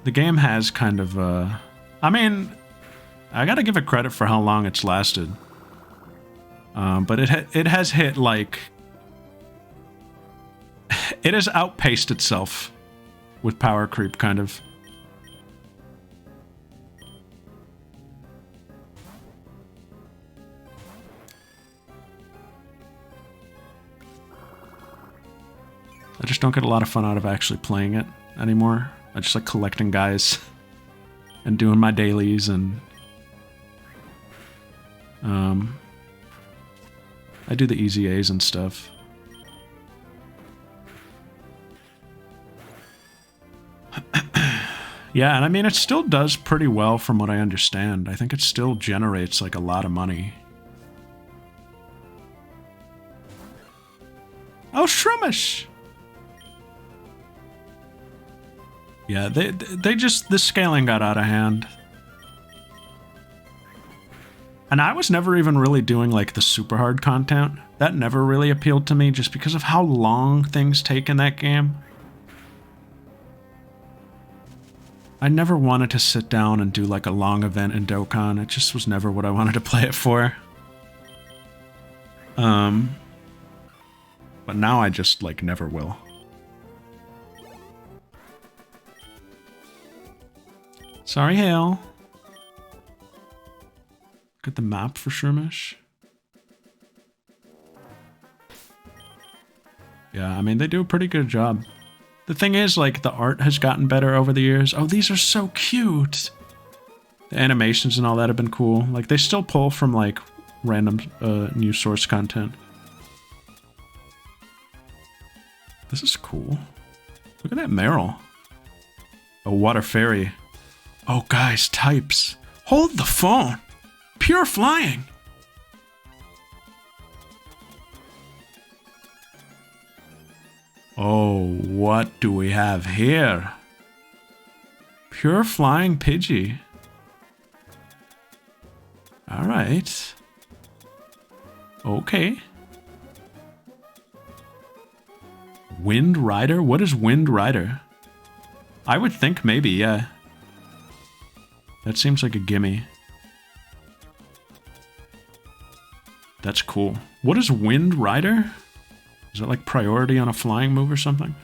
The game has kind of, I mean, I gotta give it credit for how long it's lasted. But it has hit, like, it has outpaced itself with power creep, kind of. I just don't get a lot of fun out of actually playing it anymore. I just like collecting guys and doing my dailies and I do the easy A's and stuff. Yeah, and I mean, it still does pretty well from what I understand. I think it still generates like a lot of money. Oh, Shroomish! Yeah, they just, the scaling got out of hand. And I was never even really doing like the super hard content. That never really appealed to me just because of how long things take in that game. I never wanted to sit down and do like a long event in Dokkan. It just was never what I wanted to play it for. But now I just like never will. Sorry, Hale. Look at the map for Shroomish. Yeah, I mean, they do a pretty good job. The thing is, like, the art has gotten better over the years. Oh, these are so cute! The animations and all that have been cool. Like, they still pull from, like, random new source content. This is cool. Look at that Meryl. A water fairy. Oh, guys, types. Hold the phone. Pure flying. Oh, what do we have here? Pure flying Pidgey. All right. Okay. Wind Rider? What is Wind Rider? I would think maybe, yeah. That seems like a gimme. That's cool. What is Wind Rider? Is it like priority on a flying move or something?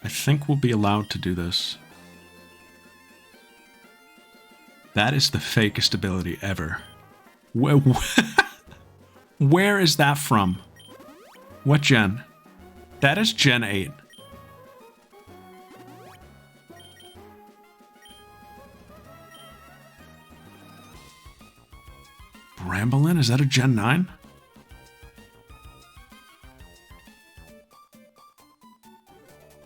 I think we'll be allowed to do this. That is the fakest ability ever. Where is that from? What gen? That is Gen 8. Bramblin? Is that a Gen 9?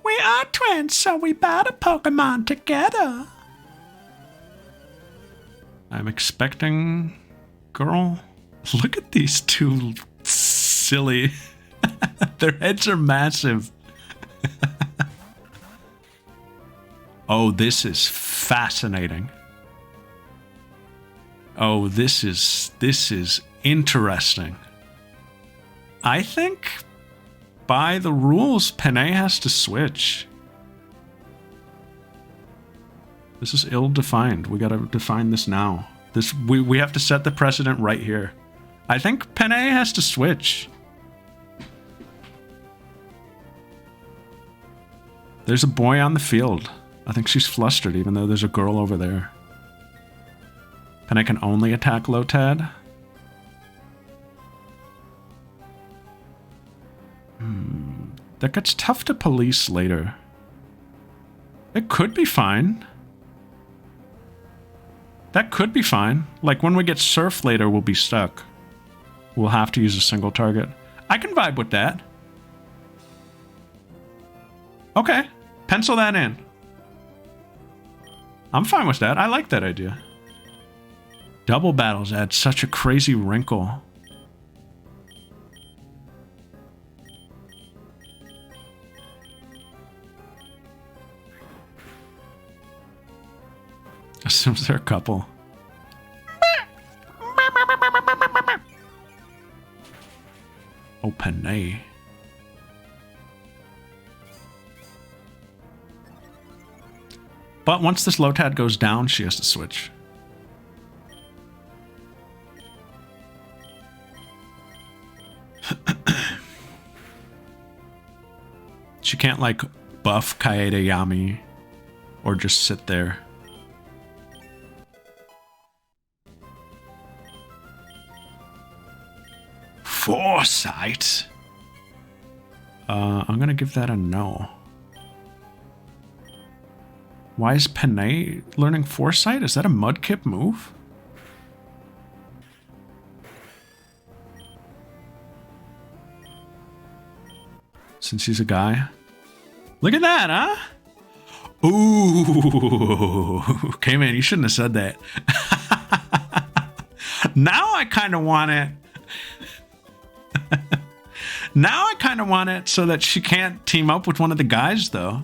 We are twins, so we bought a Pokemon together. I'm expecting... Girl? Look at these two silly... Their heads are massive. Oh, this is fascinating. Oh, this is interesting. I think by the rules, Panay has to switch. This is ill-defined. We gotta define this now. We have to set the precedent right here. I think Panay has to switch. There's a boy on the field. I think she's flustered, even though there's a girl over there. And I can only attack Lotad. That gets tough to police later. It could be fine. That could be fine. Like, when we get surf later, we'll be stuck. We'll have to use a single target. I can vibe with that. Okay. Pencil that in. I'm fine with that. I like that idea. Double battles add such a crazy wrinkle. Assumes they're a couple. Oh, Panay. But once this Lotad goes down, she has to switch. She can't, like, buff Kaede Yami or just sit there. Foresight? I'm gonna give that a no. Why is Panay learning Foresight? Is that a Mudkip move? Since he's a guy. Look at that, huh? Ooh. Okay, man, you shouldn't have said that. Now I kind of want it. Now I kind of want it so that she can't team up with one of the guys, though.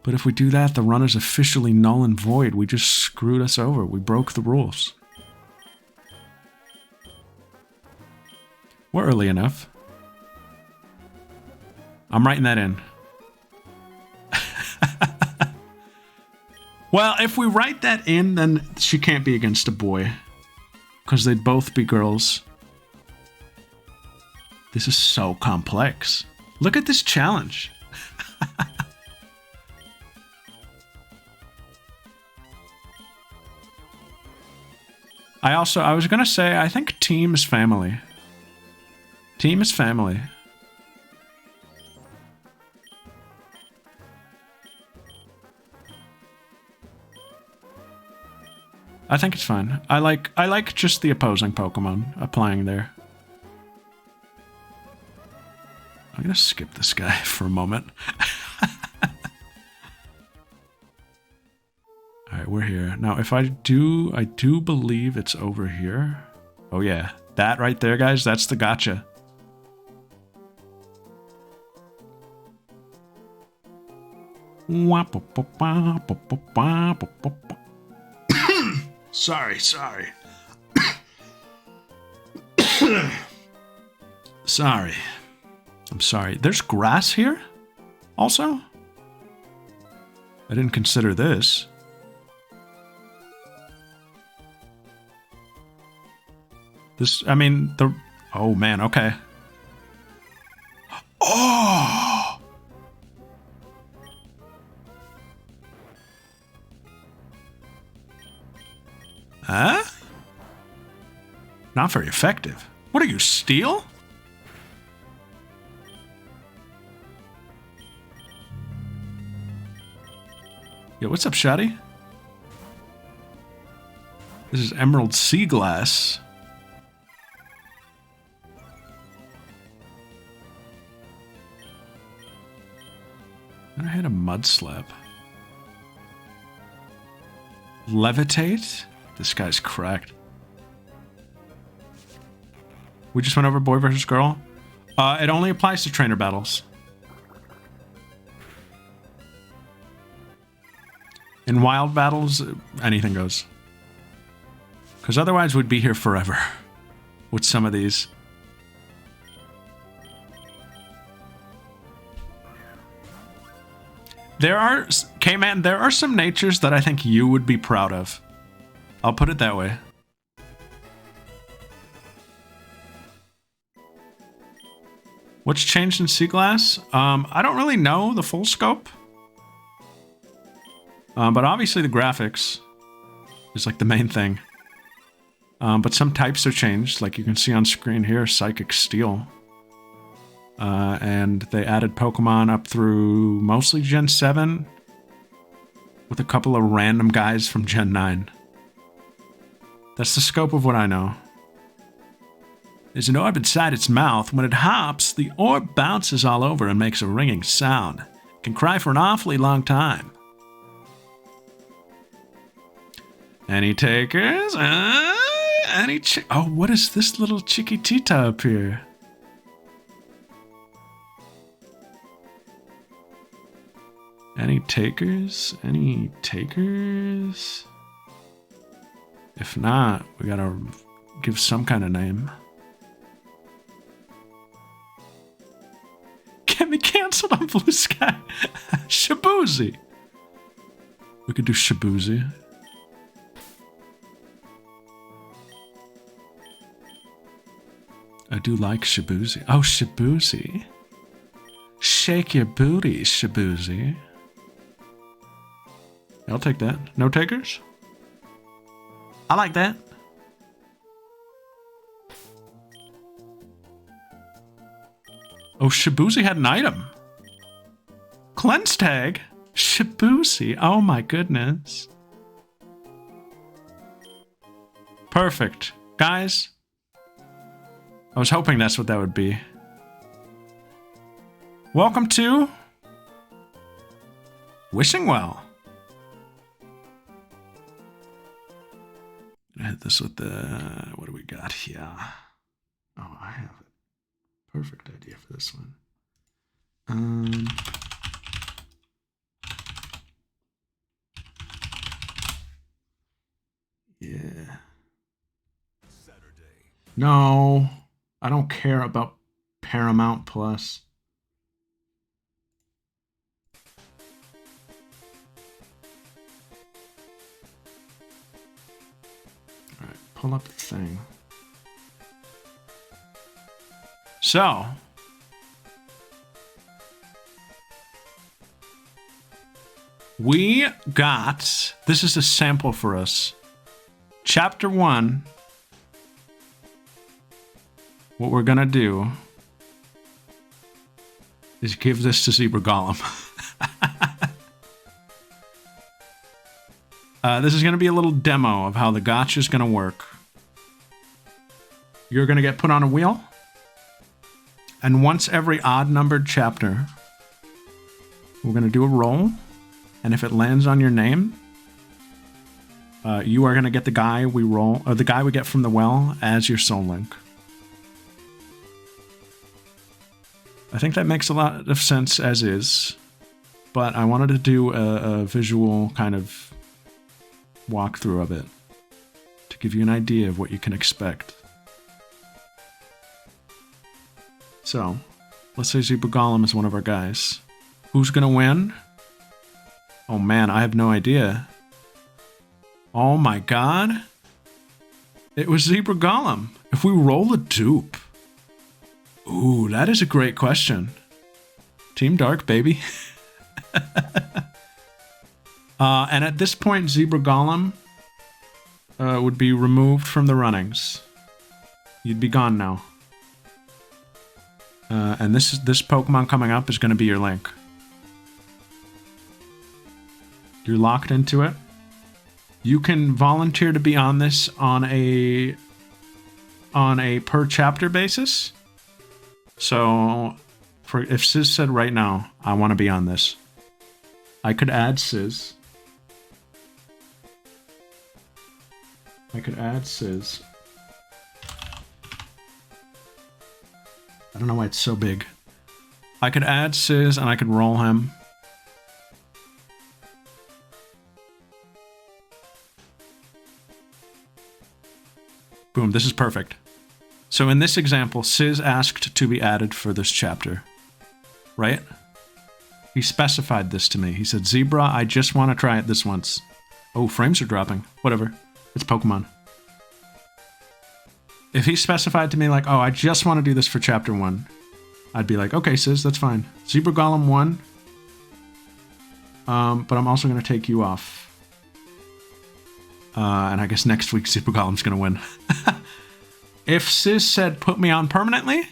But if we do that, the run is officially null and void. We just screwed us over. We broke the rules. We're early enough. I'm writing that in. Well, if we write that in, then she can't be against a boy. Because they'd both be girls. This is so complex. Look at this challenge. I was going to say, I think team is family. Team is family. I think it's fine. I like just the opposing Pokemon applying there. I'm gonna skip this guy for a moment. Alright, we're here. Now if I do believe it's over here. Oh yeah. That right there, guys, that's the gotcha. Sorry. Sorry. I'm sorry. There's grass here? Also? I didn't consider this. I mean, oh man, okay. Oh! Huh? Not very effective. What are you, steel? Yo, what's up, Shotty? This is Emerald Sea Glass. And I had a Mud Slap. Levitate? This guy's cracked. We just went over boy versus girl. It only applies to trainer battles. In wild battles, anything goes. Because otherwise we'd be here forever with some of these. K-Man, there are some natures that I think you would be proud of. I'll put it that way. What's changed in Sea Glass? I don't really know the full scope. But obviously the graphics is like the main thing. But some types are changed, like you can see on screen here, Psychic Steel. And they added Pokemon up through mostly Gen 7, with a couple of random guys from Gen 9. That's the scope of what I know. There's an orb inside its mouth. When it hops, the orb bounces all over and makes a ringing sound. It can cry for an awfully long time. Any takers? Oh, what is this little Chiquitita up here? Any takers? Any takers? If not, we gotta give some kind of name. Get me canceled on Blue Sky. Shabuzi. We could do Shabuzi. I do like Shabuzi. Oh, Shabuzi. Shake your booty, Shabuzi. I'll take that. No takers? I like that. Oh, Shabuzi had an item. Cleanse tag? Shabuzi. Oh my goodness. Perfect. Guys, I was hoping that's what that would be. Welcome to Wishing Well. I hit this with the... What do we got here? Oh, I have it. Perfect idea for this one. Yeah. No, I don't care about Paramount Plus. All right, pull up the thing. So, we got, this is a sample for us. Chapter 1, what we're gonna do is give this to Zebra Golem. This is gonna be a little demo of how the gacha is gonna work. You're gonna get put on a wheel. And once every odd-numbered chapter, we're going to do a roll. And if it lands on your name, you are going to get the guy we roll, or the guy we get from the well, as your soul link. I think that makes a lot of sense as is. But I wanted to do a visual kind of walkthrough of it to give you an idea of what you can expect. So, let's say Zebra Golem is one of our guys. Who's gonna win? Oh man, I have no idea. Oh my god. It was Zebra Golem. If we roll a dupe. Ooh, that is a great question. Team Dark, baby. And at this point, Zebra Golem would be removed from the runnings. You'd be gone now. And this Pokemon coming up is going to be your link. You're locked into it. You can volunteer to be on this on a per chapter basis. So, if Sis said right now, I want to be on this, I could add Sis. I don't know why it's so big. I could add Sis and I could roll him. Boom, this is perfect. So in this example, Sis asked to be added for this chapter. Right? He specified this to me. He said, Zebra, I just want to try it this once. Oh, frames are dropping. Whatever. It's Pokemon. If he specified to me like, oh, I just want to do this for chapter 1, I'd be like, okay, Sis, that's fine. Zebra Golem 1. but I'm also going to take you off. And I guess next week Super Golem's going to win. If Sis said put me on permanently,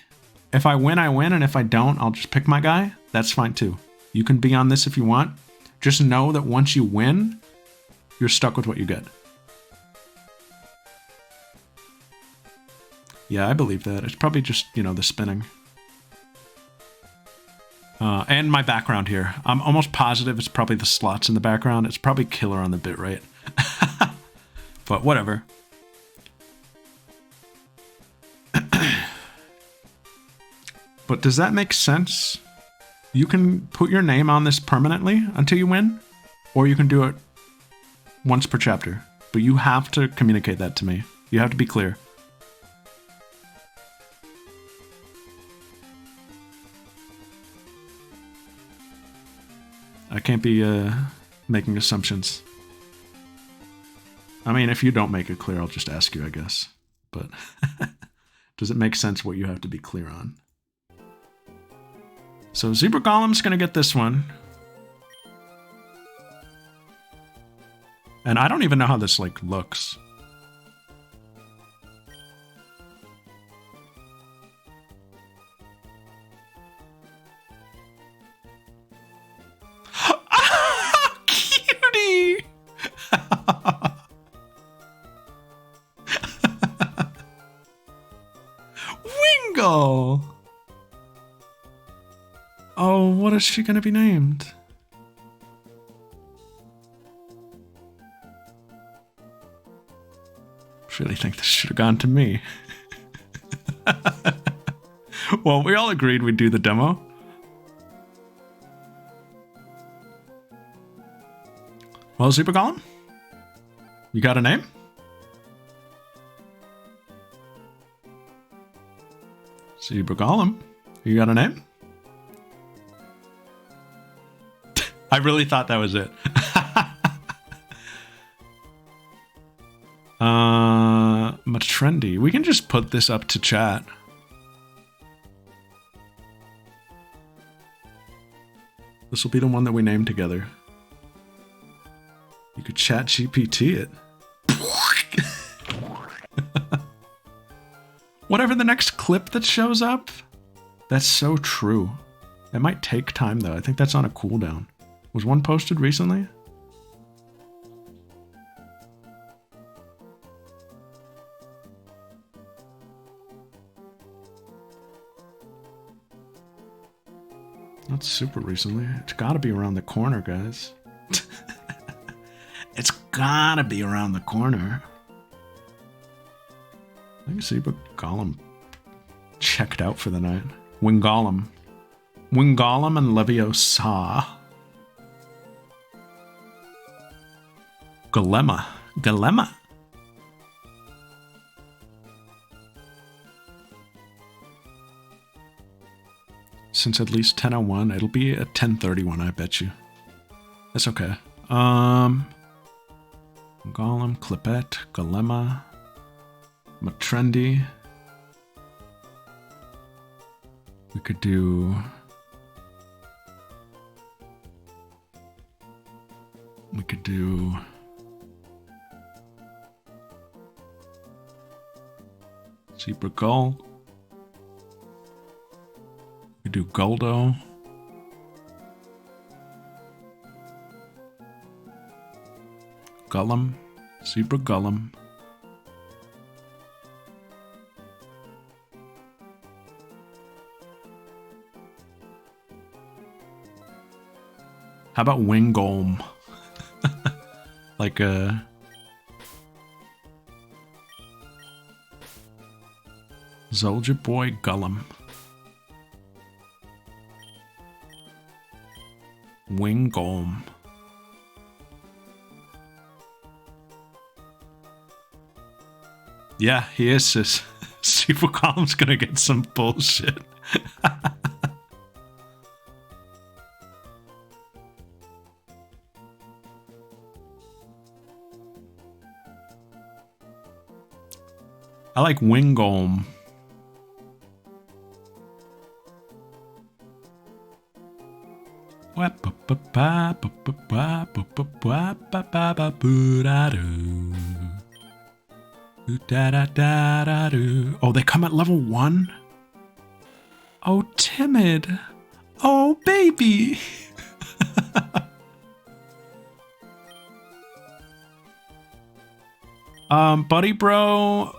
if I win, I win, and if I don't, I'll just pick my guy. That's fine too. You can be on this if you want. Just know that once you win, you're stuck with what you get. Yeah, I believe that. It's probably just, you know, the spinning. And my background here. I'm almost positive it's probably the slots in the background. It's probably killer on the bitrate. But whatever. But does that make sense? You can put your name on this permanently until you win, or you can do it once per chapter. But you have to communicate that to me. You have to be clear. I can't be making assumptions. I mean, if you don't make it clear, I'll just ask you, I guess. But does it make sense what you have to be clear on? So Zebra Golem's gonna get this one. And I don't even know how this, like, looks. Cutie! Wingull! Oh, what is she gonna be named? I really think this should have gone to me. Well, we all agreed we'd do the demo. Well, Super Golem, you got a name? Super Golem, you got a name? I really thought that was it. Trendy. We can just put this up to chat. This will be the one that we name together. You could chat GPT it. Whatever the next clip that shows up. That's so true. It might take time though. I think that's on a cooldown. Was one posted recently? Not super recently. It's gotta be around the corner, guys. It's gotta be around the corner. I think Zebra Golem checked out for the night. Wingolem. Wingolem and Leviosa. Golema. Golema. Since at least 10:01, it'll be a 10:31, I bet you. That's okay. Golem, Clipette, Golema, Matrendy. We could do... We could do... Zebra Gull. We could do Goldo. Gullum. Zebra Gullum. How about Wingolm? Like a... Soldier Boy Gullum. Wingolm. Yeah, he is, sis. Super Golem's gonna get some bullshit. I like Wingolm. Oh, they come at level 1? Oh, timid. Oh, baby. Buddy bro,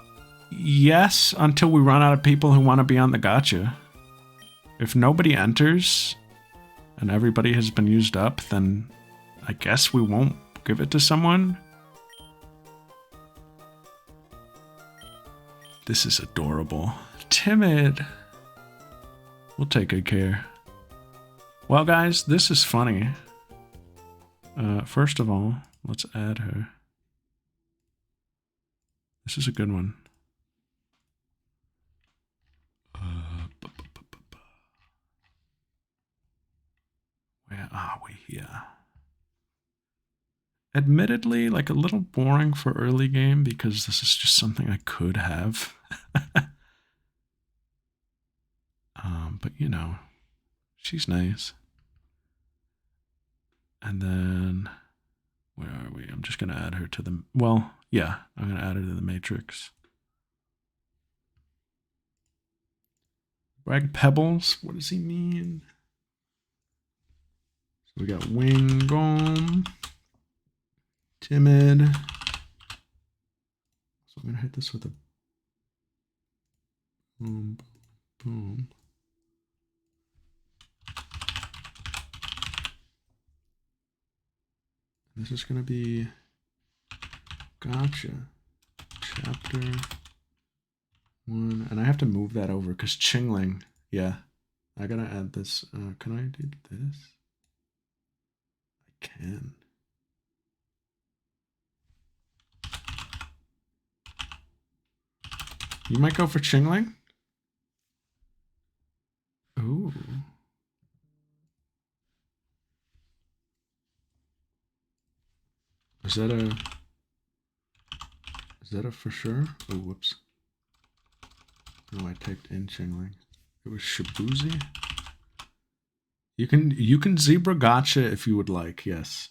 yes, until we run out of people who want to be on the gacha. If nobody enters and everybody has been used up, then I guess we won't give it to someone. This is adorable. Timid. We'll take good care. Well, guys, this is funny. First of all, let's add her. This is a good one. Where are we here? Admittedly, like a little boring for early game because this is just something I could have. But you know, she's nice. And then, where are we? I'm just going to add her to the, well, yeah, I'm going to add her to the matrix. Bragg Pebbles, what does he mean? So we got Wingom, Timid. So I'm going to hit this with a boom, boom. This is going to be Gotcha. Chapter 1. And I have to move that over because Chingling. Yeah. I got to add this. Can I do this? I can. You might go for Chingling? Ooh. Is that a for sure? Oh, whoops. No, I typed in Chingling. It was Shibuzi. You can zebra gotcha if you would like, yes.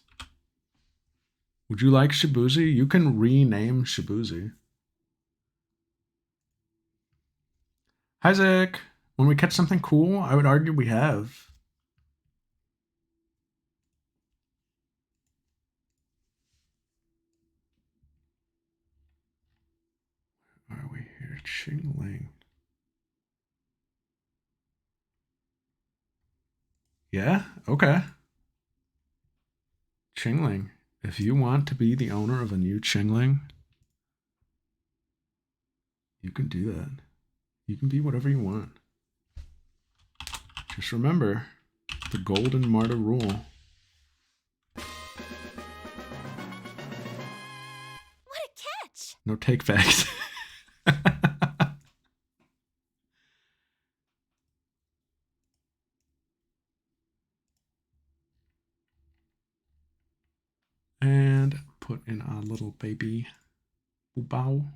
Would you like Shibuzi? You can rename Shibuzi. Isaac, when we catch something cool, I would argue we have. Where are we here? Chingling. Yeah? Okay. Chingling. If you want to be the owner of a new Chingling, you can do that. You can be whatever you want. Just remember the golden Marta rule. What a catch! No take backs. And put in our little baby Boobao.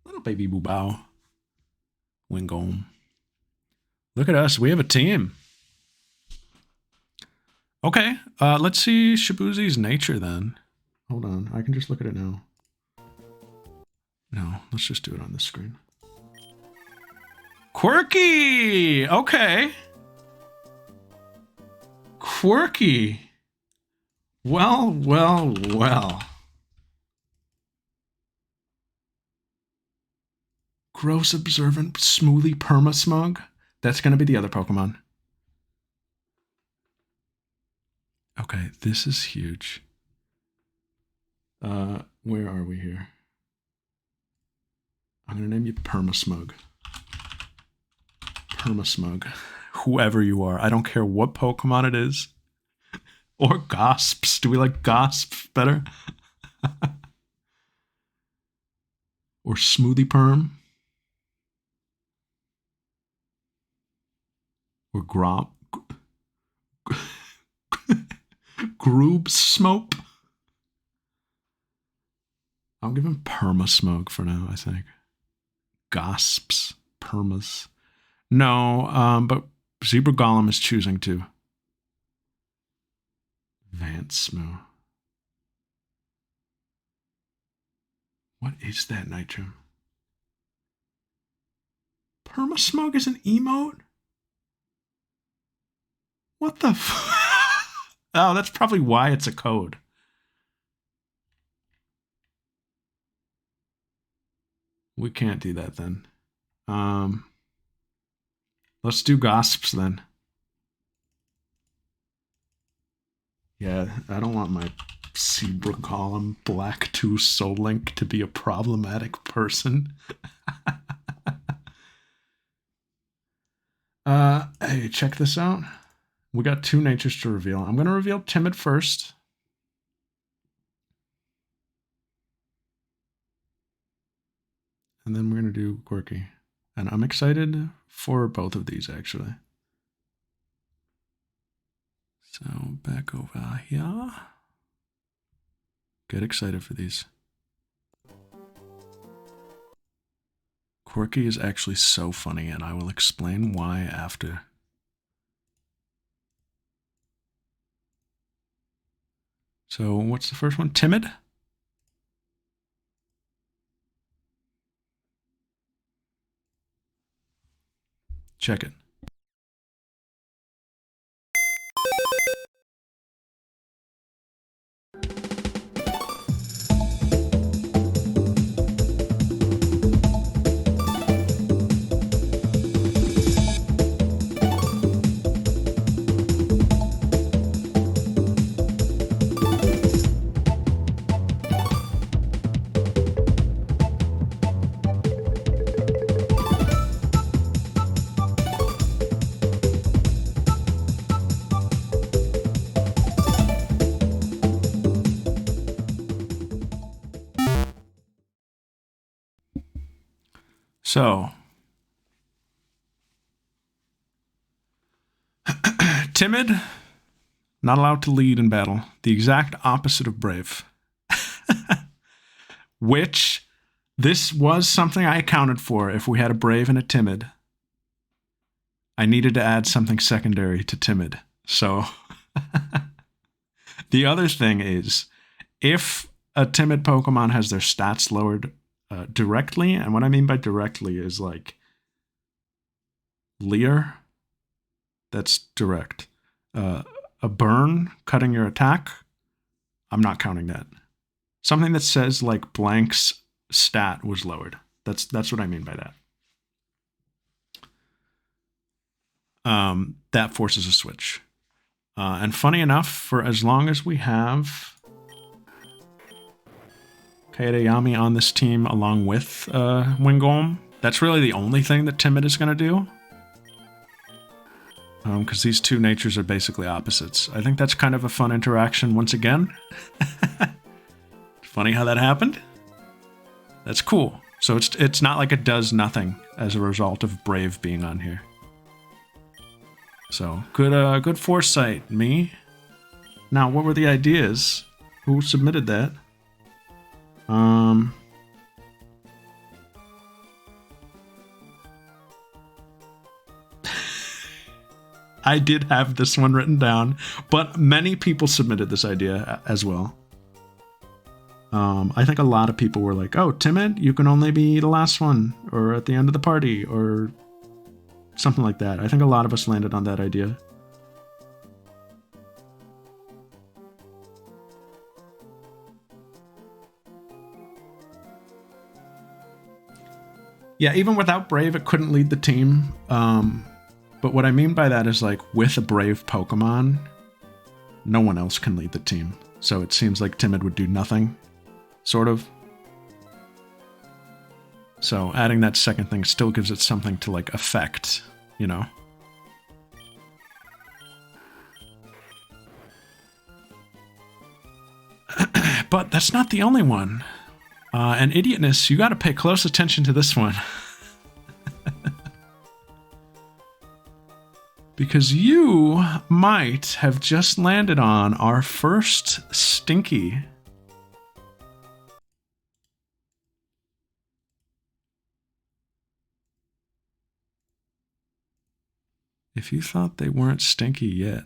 Little baby Boobao. Wingom. Look at us. We have a team. Okay. Let's see Shibuzi's nature then. Hold on. I can just look at it now. No, let's just do it on the screen. Quirky! Okay. Quirky. Well, well, well. Gross, observant, smoothly perma-smug. That's going to be the other Pokemon. Okay, this is huge. Where are we here? I'm going to name you Perma-smug. Perma-smug. Whoever you are. I don't care what Pokemon it is. Or Gosps. Do we like Gosps better? Or Smoothie Perm? Or Gromp? Groob Smope? I'll give him Perma-smug for now, I think. Gosps. Permas. No, but Zebra Golem is choosing to. Vansmo. What is that, Nitrum? Permasmog is an emote? What the Oh, that's probably why it's a code. We can't do that then. Let's do Gosps then. Yeah, I don't want my Zebra Column Black 2 Soul Link to be a problematic person. Hey, check this out. We got 2 natures to reveal. I'm going to reveal Timid first. And then we're going to do Quirky. And I'm excited for both of these, actually. So, back over here. Get excited for these. Quirky is actually so funny, and I will explain why after. So, what's the first one? Timid? Check it. So, Timid, not allowed to lead in battle. The exact opposite of Brave. Which, this was something I accounted for. If we had a Brave and a Timid, I needed to add something secondary to Timid. So, the other thing is, if a Timid Pokemon has their stats lowered directly, and what I mean by directly is like Leer, that's direct. A burn, cutting your attack, I'm not counting that. Something that says like blank's stat was lowered. That's what I mean by that. That forces a switch. And funny enough, for as long as we have Kaedayami on this team along with Wingolm, that's really the only thing that Timid is going to do. Because these 2 natures are basically opposites. I think that's kind of a fun interaction once again. Funny how that happened. That's cool. So it's not like it does nothing as a result of Brave being on here. So good foresight, me. Now, what were the ideas? Who submitted that? I did have this one written down, but many people submitted this idea as well. I think a lot of people were like, oh, Timid, you can only be the last one, or at the end of the party, or something like that. I think a lot of us landed on that idea. Yeah, even without Brave, it couldn't lead the team. But what I mean by that is, like, with a Brave Pokemon, no one else can lead the team. So it seems like Timid would do nothing, sort of. So adding that second thing still gives it something to, like, affect, you know? But that's not the only one. And Idiotness, you gotta pay close attention to this one. Because you might have just landed on our first Stinky. If you thought they weren't stinky yet.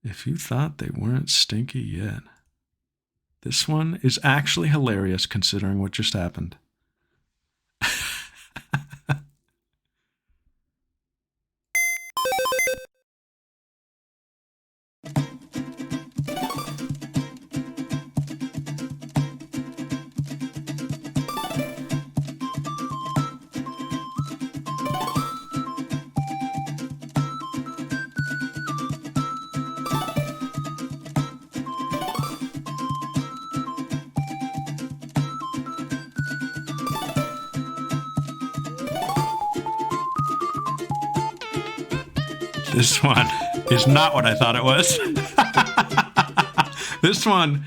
If you thought they weren't stinky yet. This one is actually hilarious considering what just happened. This one is not what I thought it was. This one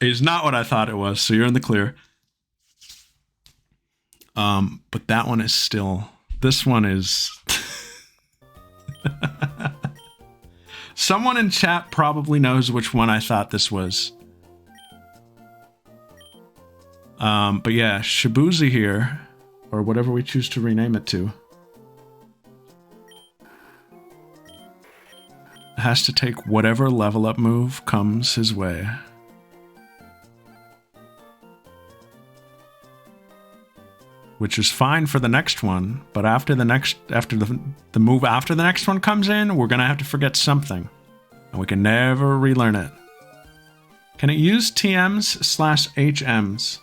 is not what I thought it was, so you're in the clear. But that one is still... This one is... Someone in chat probably knows which one I thought this was. But yeah, Shibuzi here, or whatever we choose to rename it to, has to take whatever level up move comes his way. Which is fine for the next one, but after the move after the next one comes in, we're gonna have to forget something. And we can never relearn it. Can it use TMs/HMs?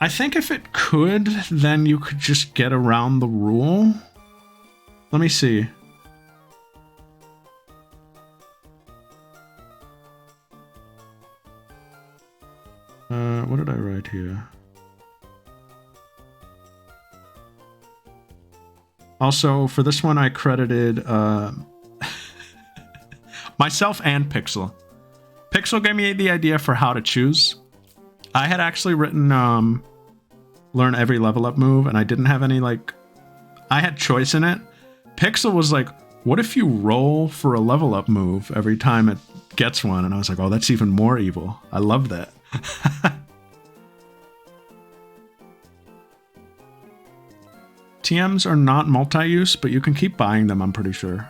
I think if it could, then you could just get around the rule. Let me see. What did I write here? Also, for this one, I credited myself and Pixel. Pixel gave me the idea for how to choose. I had actually written learn every level up move, and I didn't have any, like... I had choice in it. Pixel was like, what if you roll for a level up move every time it gets one? And I was like, oh, that's even more evil. I love that. TMs are not multi-use, but you can keep buying them, I'm pretty sure.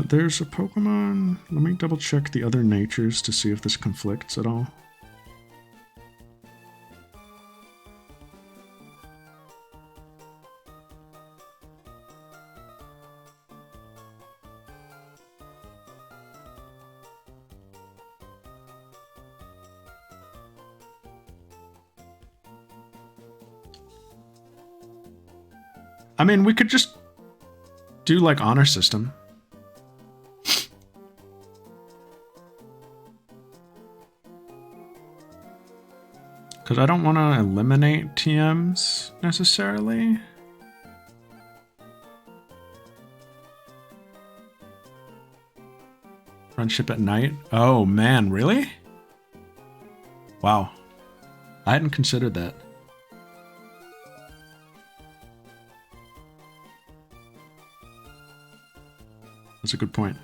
There's a Pokemon. Let me double check the other natures to see if this conflicts at all. I mean, we could just do like honor system. Because I don't want to eliminate TMs necessarily. Friendship at night? Oh man, really? Wow. I hadn't considered that. That's a good point.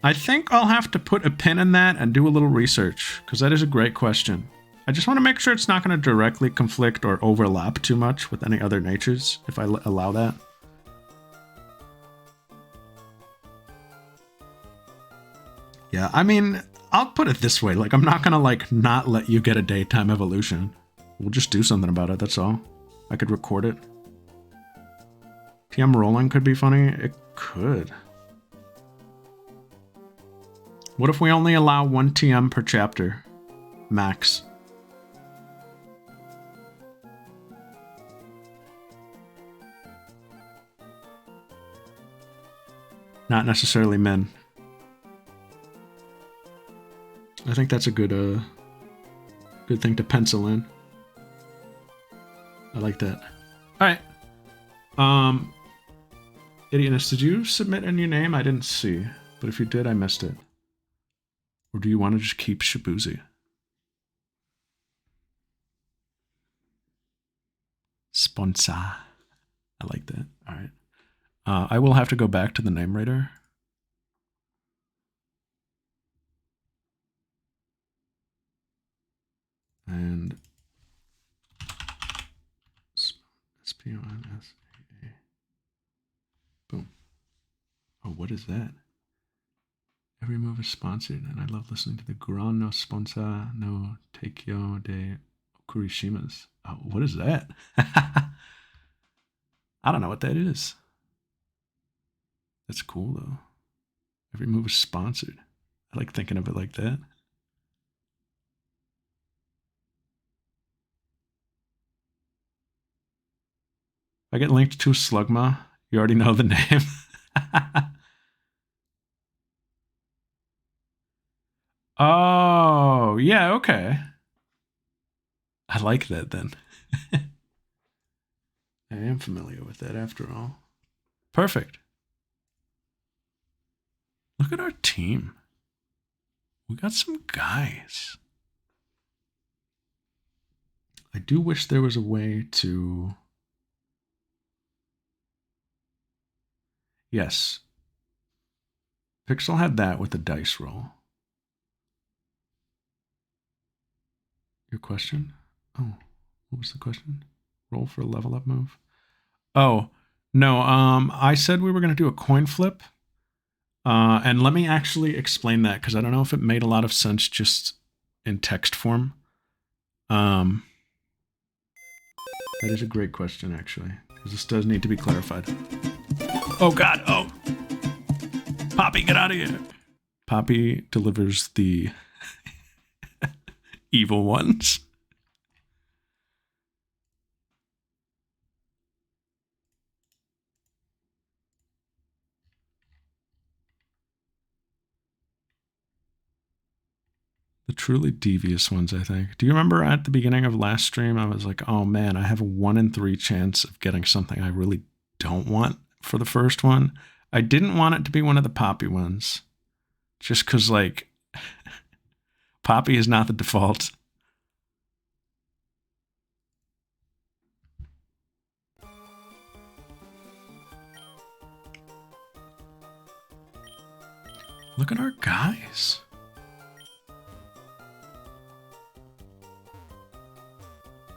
I think I'll have to put a pin in that and do a little research, because that is a great question. I just want to make sure it's not going to directly conflict or overlap too much with any other natures, if I allow that. Yeah, I mean, I'll put it this way. Like, I'm not going to, like, not let you get a daytime evolution. We'll just do something about it, that's all. I could record it. TM rolling could be funny. It could. What if we only allow 1 TM per chapter? Max. Not necessarily men. I think that's a good good thing to pencil in. I like that. Alright. Idiotness, did you submit a new name? I didn't see. But if you did, I missed it. Or do you want to just keep Shibuzi? Sponsor. I like that. Alright. I will have to go back to the name writer. And S-P-O-N-S-A-A. Boom. Oh, what is that? Every move is sponsored, and I love listening to the Gran no Sponsor no Teikyo de Okurishimas. Oh, what is that? I don't know what that is. That's cool, though. Every move is sponsored. I like thinking of it like that. If I get linked to Slugma, you already know the name. Oh, yeah, okay. I like that then. I am familiar with that after all. Perfect. Look at our team. We got some guys. I do wish there was a way to... Yes. Pixel had that with the dice roll. Your question? Oh, what was the question? Roll for a level up move? Oh, no, I said we were going to do a coin flip. And let me actually explain that, because I don't know if it made a lot of sense just in text form. That is a great question, actually, because this does need to be clarified. Oh, God, oh! Poppy, get out of here! Poppy delivers the evil ones. The truly devious ones, I think. Do you remember at the beginning of last stream, I was like, oh man, I have a 1 in 3 chance of getting something I really don't want for the first one. I didn't want it to be one of the Poppy ones. Just because, like, Poppy is not the default. Look at our guys.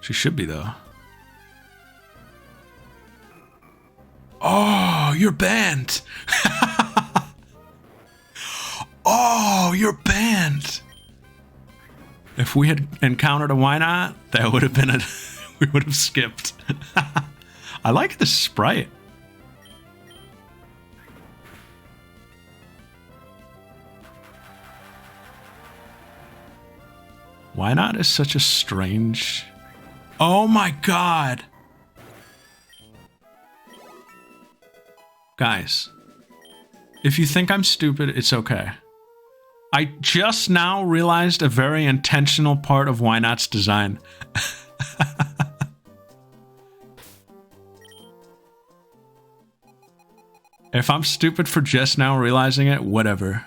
She should be, though. Oh, you're banned. Oh, you're banned. If we had encountered a why not, that would have been a... we would have skipped. I like the sprite. Why not is such a strange... Oh my god! Guys, if you think I'm stupid, it's okay. I just now realized a very intentional part of Why Not's design. If I'm stupid for just now realizing it, whatever.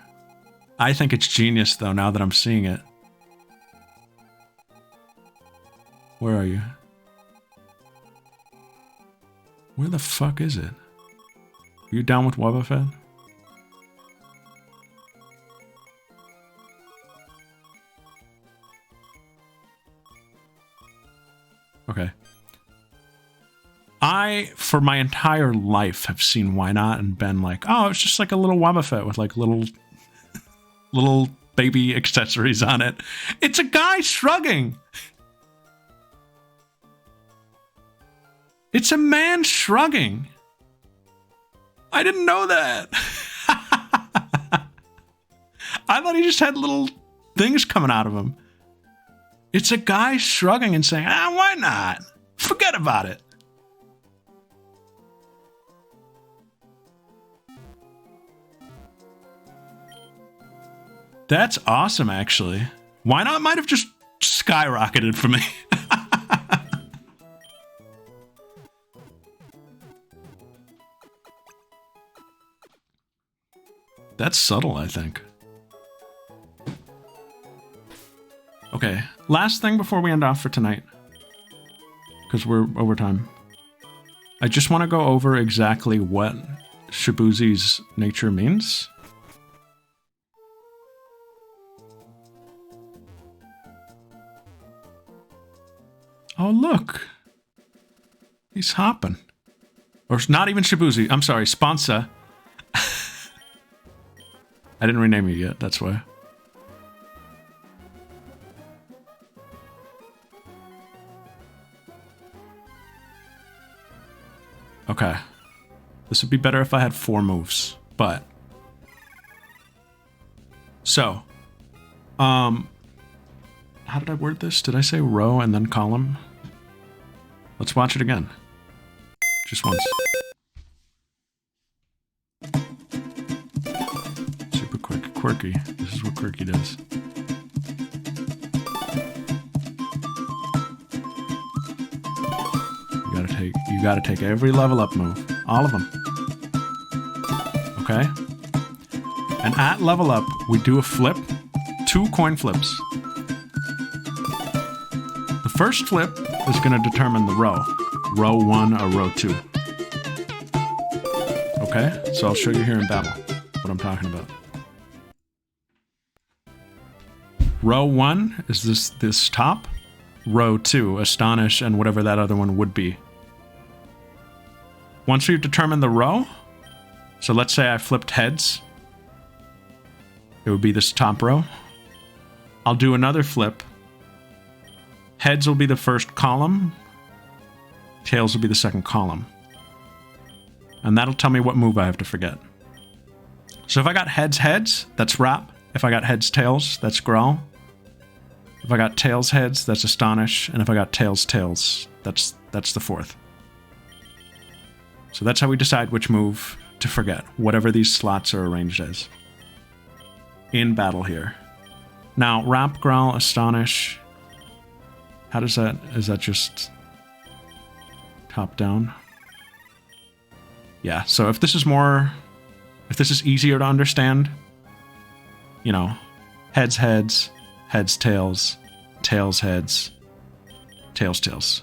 I think it's genius, though, now that I'm seeing it. Where are you? Where the fuck is it? Are you down with Wobbuffet? Okay. I, for my entire life, have seen Why Not and been like, oh, it's just like a little Wobbuffet with like little baby accessories on it. It's a guy shrugging. It's a man shrugging. I didn't know that. I thought he just had little things coming out of him. It's a guy shrugging and saying, why not? Forget about it. That's awesome, actually. Why not might have just skyrocketed for me. That's subtle, I think. Okay, last thing before we end off for tonight, because we're over time. I just want to go over exactly what Shibuzi's nature means. Oh, look. He's hopping. Or not even Shibuzi. I'm sorry, Sponsa. I didn't rename you yet, that's why. Okay. This would be better if I had 4 moves, but... So. How did I word this? Did I say row and then column? Let's watch it again. Just once. Super quick. Quirky. This is what Quirky does. You gotta take every level up move. All of them. Okay? And at level up, we do a flip. 2 coin flips. The first flip is gonna determine the row. Row 1 or row 2. Okay? So I'll show you here in battle what I'm talking about. Row 1 is this top. Row 2, Astonish, and whatever that other one would be. Once we've determined the row, so let's say I flipped heads, it would be this top row. I'll do another flip. Heads will be the first column, tails will be the second column. And that'll tell me what move I have to forget. So if I got heads, heads, that's wrap. If I got heads, tails, that's growl. If I got tails, heads, that's astonish. And if I got tails, tails, that's the fourth. So that's how we decide which move to forget, whatever these slots are arranged as. In battle here. Now, wrap, growl, astonish. How does that, is that just top down? Yeah, so if this is easier to understand, you know, heads, heads, heads, tails, tails, heads, tails, tails.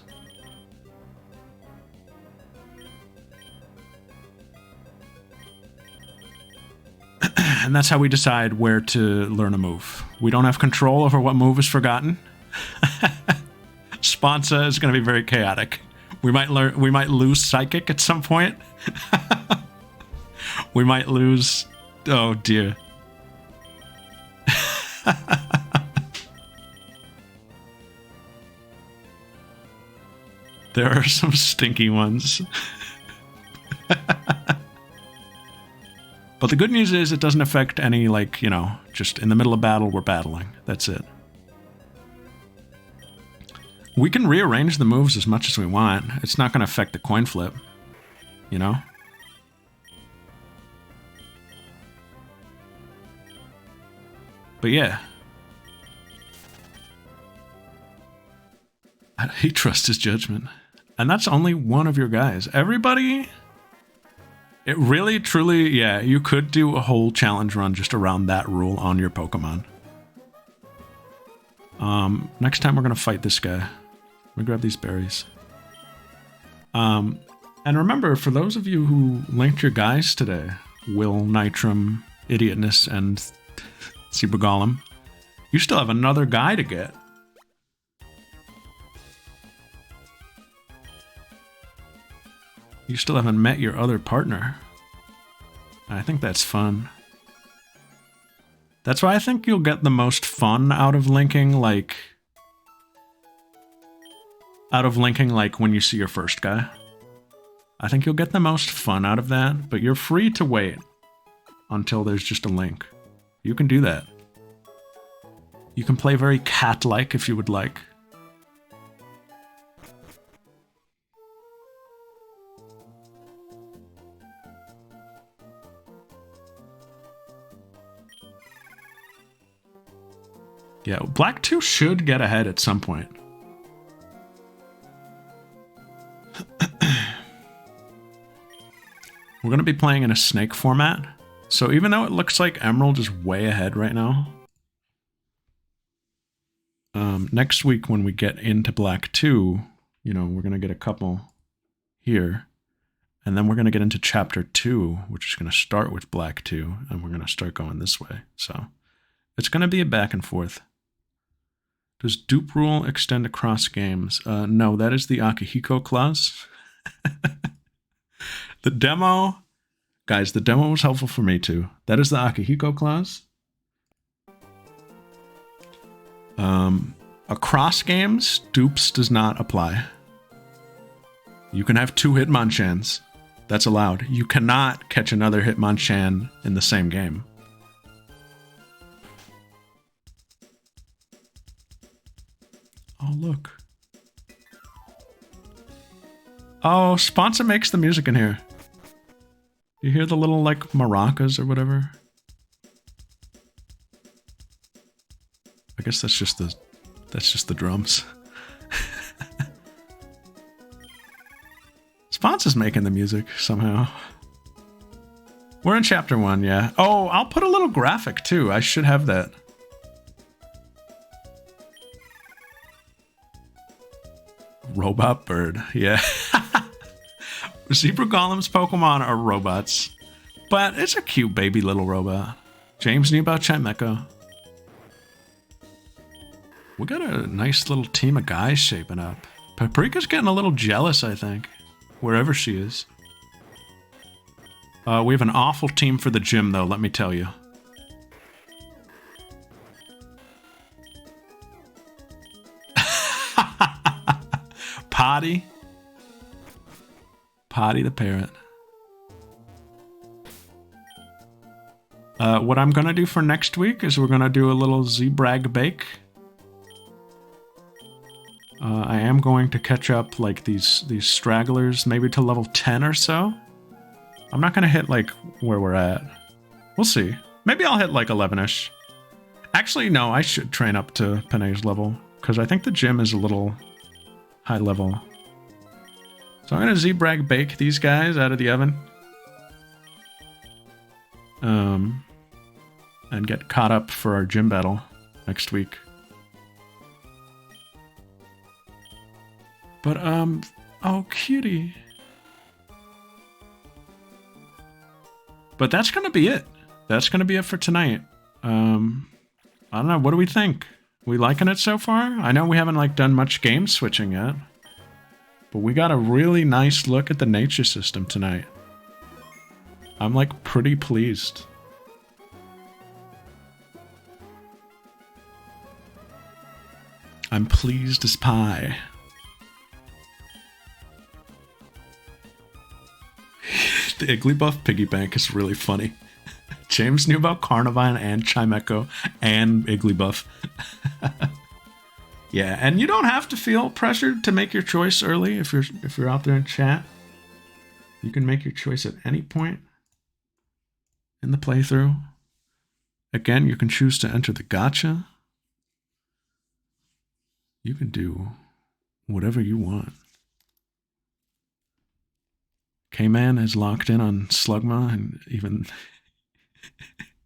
And that's how we decide where to learn a move. We don't have control over what move is forgotten. Sponsa is going to be very chaotic. We might lose Psychic at some point. We might lose... Oh, dear. There are some stinky ones. But the good news is it doesn't affect any, like, you know, just in the middle of battle, we're battling. That's it. We can rearrange the moves as much as we want. It's not going to affect the coin flip, you know? But yeah. He trusts his judgment. And that's only one of your guys. Everybody... It really, truly, yeah, you could do a whole challenge run just around that rule on your Pokemon. Next time we're going to fight this guy. Let me grab these berries. And remember, for those of you who linked your guys today, Will, Nitram, Idiotness, and Seaburgolem, you still have another guy to get. You still haven't met your other partner. I think that's fun. That's why I think you'll get the most fun out of linking, like when you see your first guy. I think you'll get the most fun out of that, but you're free to wait until there's just a link. You can do that. You can play very cat-like if you would like. Yeah, Black 2 should get ahead at some point. We're going to be playing in a snake format. So even though it looks like Emerald is way ahead right now, next week when we get into Black 2, you know, we're going to get a couple here. And then we're going to get into Chapter 2, which is going to start with Black 2. And we're going to start going this way. So it's going to be a back and forth. Does dupe rule extend across games? No, that is the Akihiko clause. The demo, guys, the demo was helpful for me too. That is the Akihiko clause. Across games, dupes does not apply. You can have 2 Hitmonchans. That's allowed. You cannot catch another Hitmonchan in the same game. Oh, look. Oh, sponsor makes the music in here. You hear the little, like, maracas or whatever? I guess that's just the drums. Sponsor's making the music somehow. We're in chapter 1, yeah. Oh, I'll put a little graphic too. I should have that. Robot bird, yeah. Zebra Golem's Pokemon are robots, but it's a cute baby little robot. James knew about Chimecho. We got a nice little team of guys shaping up. Paprika's getting a little jealous, I think, wherever she is. We have an awful team for the gym, though, let me tell you. Potty. Potty the parrot. What I'm gonna do for next week is we're gonna do a little Z-Brag bake. I am going to catch up like these stragglers, maybe to level 10 or so. I'm not gonna hit like where we're at. We'll see. Maybe I'll hit like 11-ish. Actually, no, I should train up to Panay's level, because I think the gym is a little high level. So I'm gonna Z-Brag bake these guys out of the oven. And get caught up for our gym battle next week. But, oh, cutie. But that's gonna be it. That's gonna be it for tonight. I don't know, what do we think? We liking it so far? I know we haven't, like, done much game switching yet. But we got a really nice look at the nature system tonight. I'm, like, pretty pleased. I'm pleased as pie. The Igglybuff piggy bank is really funny. James knew about Carnivine and Chimecho and Igglybuff. Yeah, and you don't have to feel pressured to make your choice early if you're out there in chat. You can make your choice at any point in the playthrough. Again, you can choose to enter the gacha. You can do whatever you want. K-Man is locked in on Slugma, and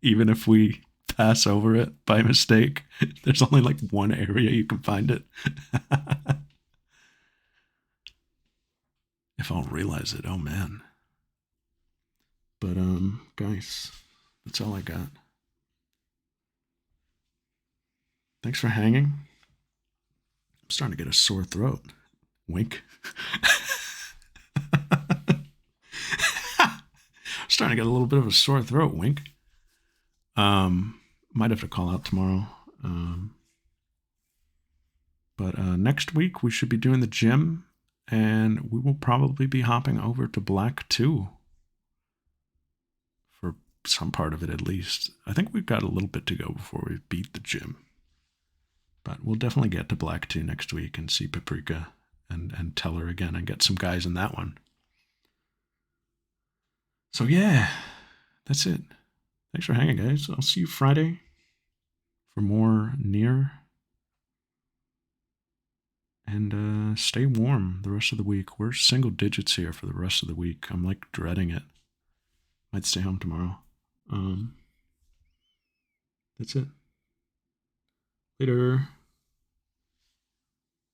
even if we pass over it by mistake, there's only like one area you can find it. If I'll realize it, oh man. But guys, that's all I got. Thanks for hanging. I'm starting to get a sore throat. Wink. Starting to get a little bit of a sore throat. Wink. Might have to call out tomorrow. But next week we should be doing the gym, and we will probably be hopping over to Black 2 for some part of it at least. I think we've got a little bit to go before we beat the gym. But we'll definitely get to Black 2 next week and see Paprika and tell her again and get some guys in that one. So yeah, that's it. Thanks for hanging, guys. I'll see you Friday for more Nier. And stay warm the rest of the week. We're single digits here for the rest of the week. I'm like dreading it. Might stay home tomorrow. That's it. Later.